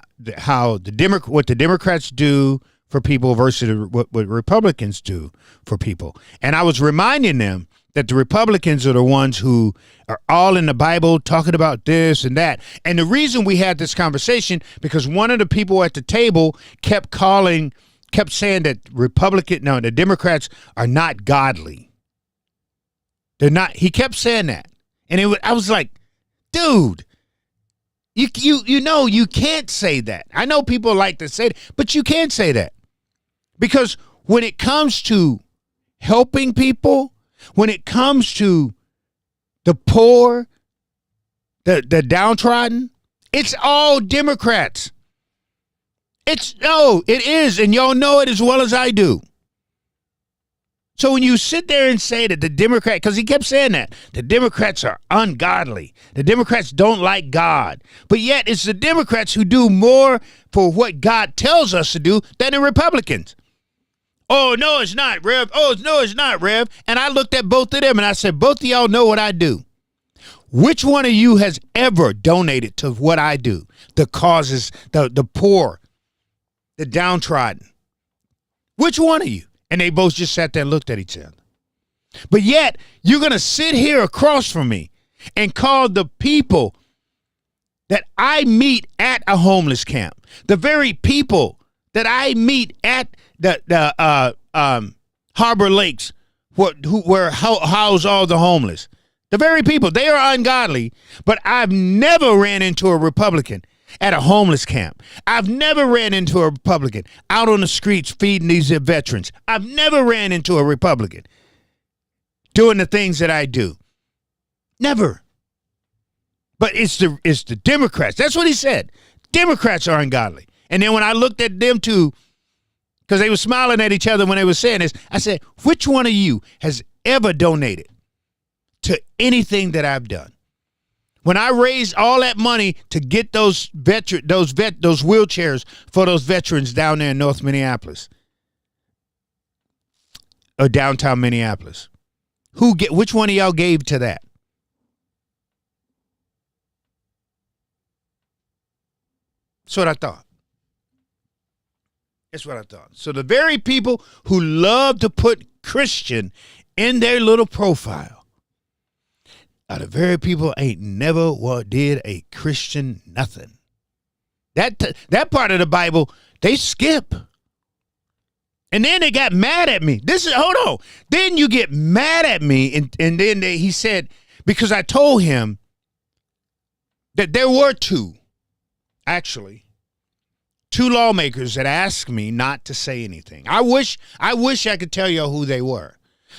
what the Democrats do for people versus what Republicans do for people. And I was reminding them that the Republicans are the ones who are all in the Bible talking about this and that. And the reason we had this conversation, because one of the people at the table kept saying that the Democrats are not godly. They're not. He kept saying that. And I was like, dude, you can't say that. I know people like to say that, but you can't say that. Because when it comes to helping people, when it comes to the poor, the downtrodden, it's all Democrats. It is, and y'all know it as well as I do. So when you sit there and say that the Democrat, because he kept saying that, the Democrats are ungodly. The Democrats don't like God. But yet it's the Democrats who do more for what God tells us to do than the Republicans. Oh, no, it's not, Rev. Oh, no, it's not, Rev. And I looked at both of them and I said, both of y'all know what I do. Which one of you has ever donated to what I do? The causes, the poor, the downtrodden. Which one of you? And they both just sat there and looked at each other. But yet, you're going to sit here across from me and call the people that I meet at a homeless camp, the very people that I meet at the Harbor Lakes, where house all the homeless. The very people, they are ungodly, but I've never ran into a Republican at a homeless camp. I've never ran into a Republican out on the streets feeding these veterans. I've never ran into a Republican doing the things that I do. Never. But it's the Democrats. That's what he said. Democrats are ungodly. And then when I looked at them too, because they were smiling at each other when they were saying this, I said, which one of you has ever donated to anything that I've done? When I raised all that money to get those wheelchairs for those veterans down there in North Minneapolis or downtown Minneapolis, which one of y'all gave to that? That's what I thought. That's what I thought. So the very people who love to put Christian in their little profile are the very people ain't never did a Christian nothing. That part of the Bible, they skip. And then they got mad at me. Hold on. Then you get mad at me. And then he said, because I told him that there were two lawmakers that asked me not to say anything. I wish I could tell you who they were.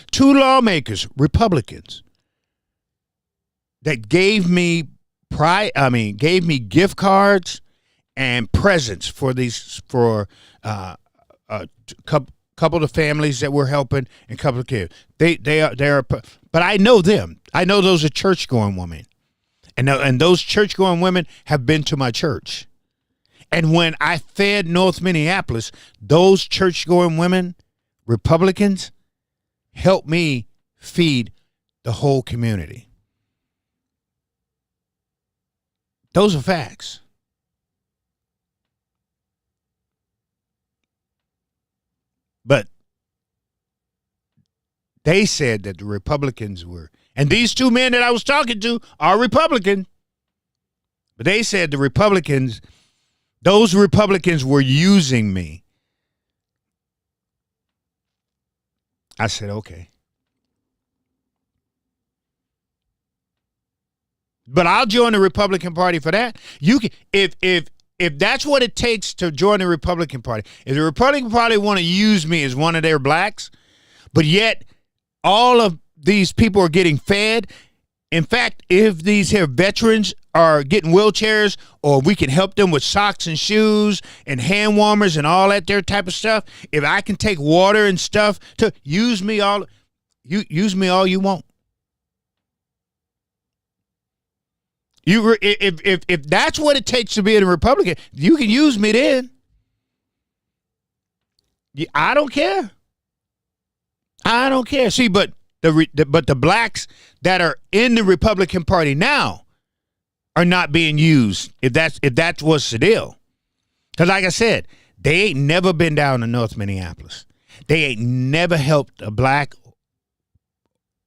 Two lawmakers, Republicans, that gave me gift cards and presents for a couple of families that we're helping and a couple of kids. They are, but I know them. I know those are church-going women, and those church-going women have been to my church. And when I fed North Minneapolis, those church-going women, Republicans, helped me feed the whole community. Those are facts. But they said that the Republicans were, and these two men that I was talking to are Republican, but they said those Republicans were using me. I said, okay. But I'll join the Republican Party for that. You can, if that's what it takes to join the Republican Party. If the Republican Party want to use me as one of their blacks, but yet all of these people are getting fed. In fact, if these here veterans are getting wheelchairs, or we can help them with socks and shoes and hand warmers and all that there type of stuff, if I can take water and stuff to use me all you want. If that's what it takes to be a Republican, you can use me then. I don't care. I don't care. See, but the blacks that are in the Republican Party now, are not being used, if that's what's the deal. Because like I said, they ain't never been down to North Minneapolis. They ain't never helped a black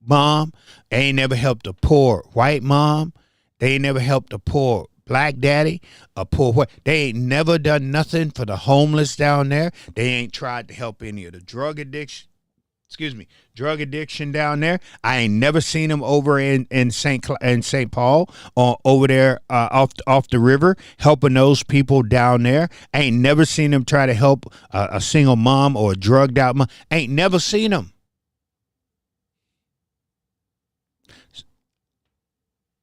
mom. They ain't never helped a poor white mom. They ain't never helped a poor black daddy, a poor white. They ain't never done nothing for the homeless down there. They ain't tried to help any of the drug addiction down there. I ain't never seen them over in St. Paul or over there off the river helping those people down there. I ain't never seen them try to help a single mom or a drugged out mom. I ain't never seen them.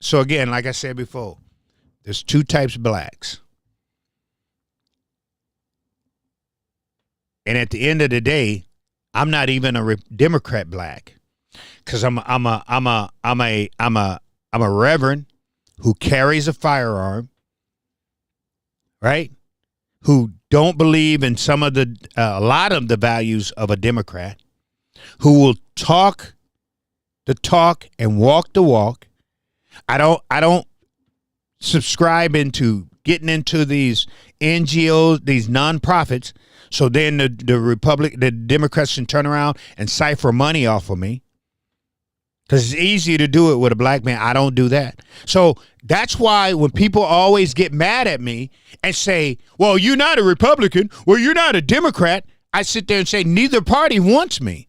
So again, like I said before, there's two types of blacks. And at the end of the day, I'm not even a Democrat black, because I'm a reverend who carries a firearm, right? Who don't believe in a lot of the values of a Democrat, who will talk the talk and walk the walk. I don't subscribe into getting into these NGOs, these nonprofits. So then the Democrats can turn around and cipher money off of me, because it's easier to do it with a black man. I don't do that. So that's why when people always get mad at me and say, well, you're not a Republican, well, you're not a Democrat, I sit there and say, neither party wants me.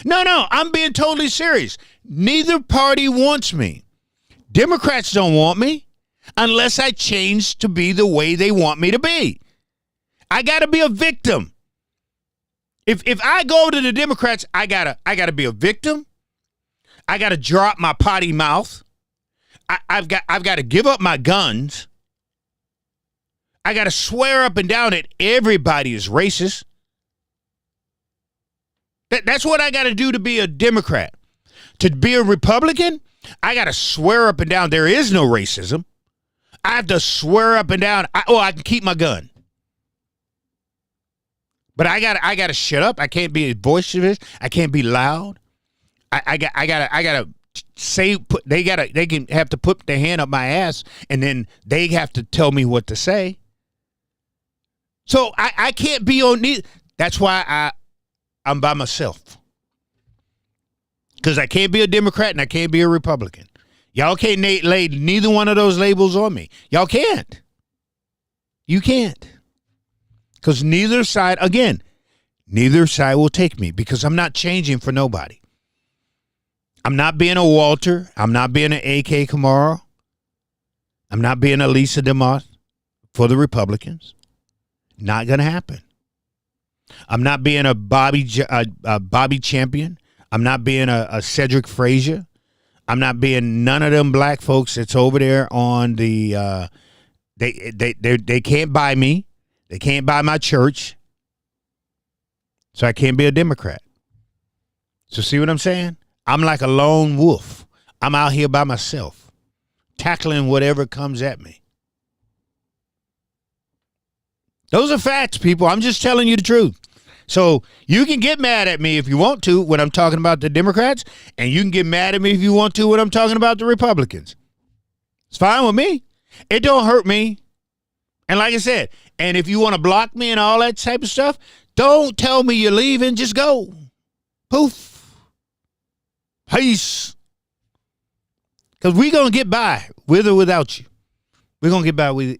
No, I'm being totally serious. Neither party wants me. Democrats don't want me unless I change to be the way they want me to be. I got to be a victim. If I go to the Democrats, I gotta be a victim. I got to drop my potty mouth. I've got to give up my guns. I got to swear up and down that everybody is racist. That's what I got to do to be a Democrat. To be a Republican, I got to swear up and down there is no racism. I have to swear up and down. I can keep my gun. But I got to shut up. I can't be boisterous. I can't be loud. I got to say, they can have to put their hand up my ass, and then they have to tell me what to say. So I can't be on neither. That's why I'm by myself. Because I can't be a Democrat and I can't be a Republican. Y'all can't lay neither one of those labels on me. Y'all can't. You can't. Because neither side will take me, because I'm not changing for nobody. I'm not being a Walter. I'm not being an A.K. Kamara. I'm not being a Lisa DeMott for the Republicans. Not going to happen. I'm not being a Bobby Champion. I'm not being a Cedric Frazier. I'm not being none of them black folks that's over there on the they can't buy me. They can't buy my church. So I can't be a Democrat. So see what I'm saying? I'm like a lone wolf. I'm out here by myself, tackling whatever comes at me. Those are facts, people. I'm just telling you the truth. So you can get mad at me if you want to when I'm talking about the Democrats, and you can get mad at me if you want to when I'm talking about the Republicans. It's fine with me. It don't hurt me. And like I said, and if you want to block me and all that type of stuff, don't tell me you're leaving. Just go. Poof. Peace. Because we're going to get by with or without you. We're going to get by with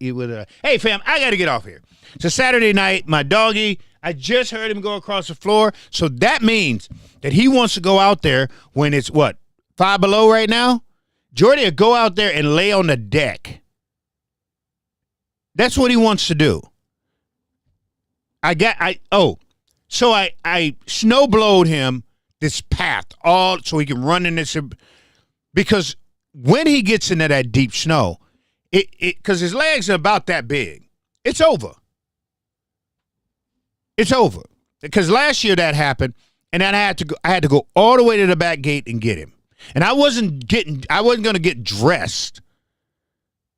Hey, fam, I got to get off here. It's a Saturday night. My doggy, I just heard him go across the floor. So that means that he wants to go out there when it's, 5 below right now? Jordy will go out there and lay on the deck. That's what he wants to do. So I snowblowed him this path all so he can run in this, because when he gets into that deep snow, because his legs are about that big, it's over. It's over. Because last year that happened, and then I had to go all the way to the back gate and get him. And I wasn't going to get dressed,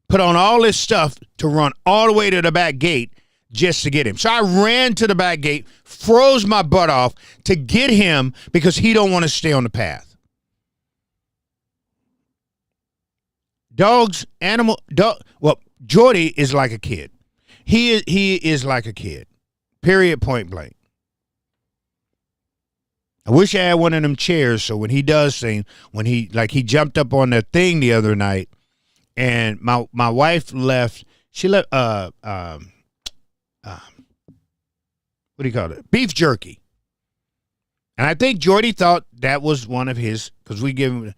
put on all this stuff to run all the way to the back gate just to get him. So I ran to the back gate, froze my butt off to get him because he don't want to stay on the path. Dog. Well, Jordy is like a kid. He is like a kid. Period. Point blank. I wish I had one of them chairs so when he does things, when he jumped up on that thing the other night, and my wife left. She left. What do you call it? Beef jerky. And I think Jordy thought that was one of his, because we give him.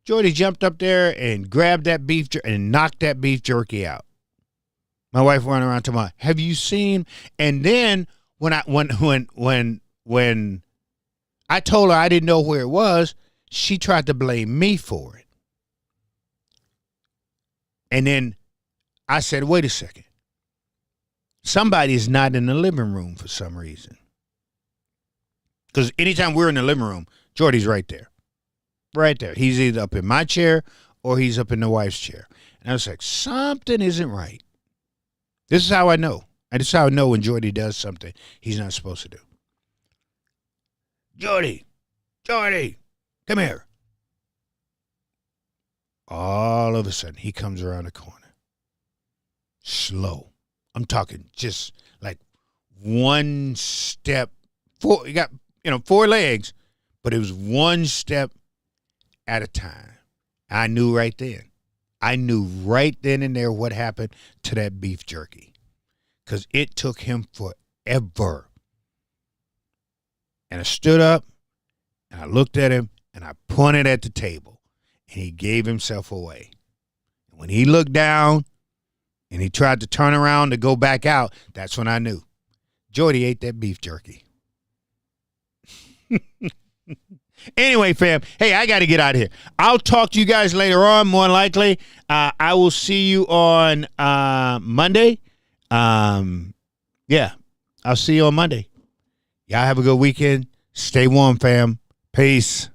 Jordy jumped up there and grabbed that beef jerky and knocked that beef jerky out. My wife went around to my, have you seen? And then when I told her I didn't know where it was, she tried to blame me for it. And then I said, wait a second. Somebody's not in the living room for some reason. Because anytime we're in the living room, Jordy's right there. Right there. He's either up in my chair or he's up in the wife's chair. And I was like, something isn't right. This is how I know. And this is how I know when Jordy does something he's not supposed to do. Jordy, come here. All of a sudden, he comes around the corner. Slow. I'm talking just like one step. He got, 4 legs, but it was one step at a time. I knew right then. I knew right then and there what happened to that beef jerky. Because it took him forever. And I stood up, and I looked at him, and I pointed at the table. And he gave himself away. And when he looked down, and he tried to turn around to go back out, that's when I knew. Jordy ate that beef jerky. Anyway, fam, hey, I got to get out of here. I'll talk to you guys later on, more likely. I will see you on Monday. Yeah, I'll see you on Monday. Y'all have a good weekend. Stay warm, fam. Peace.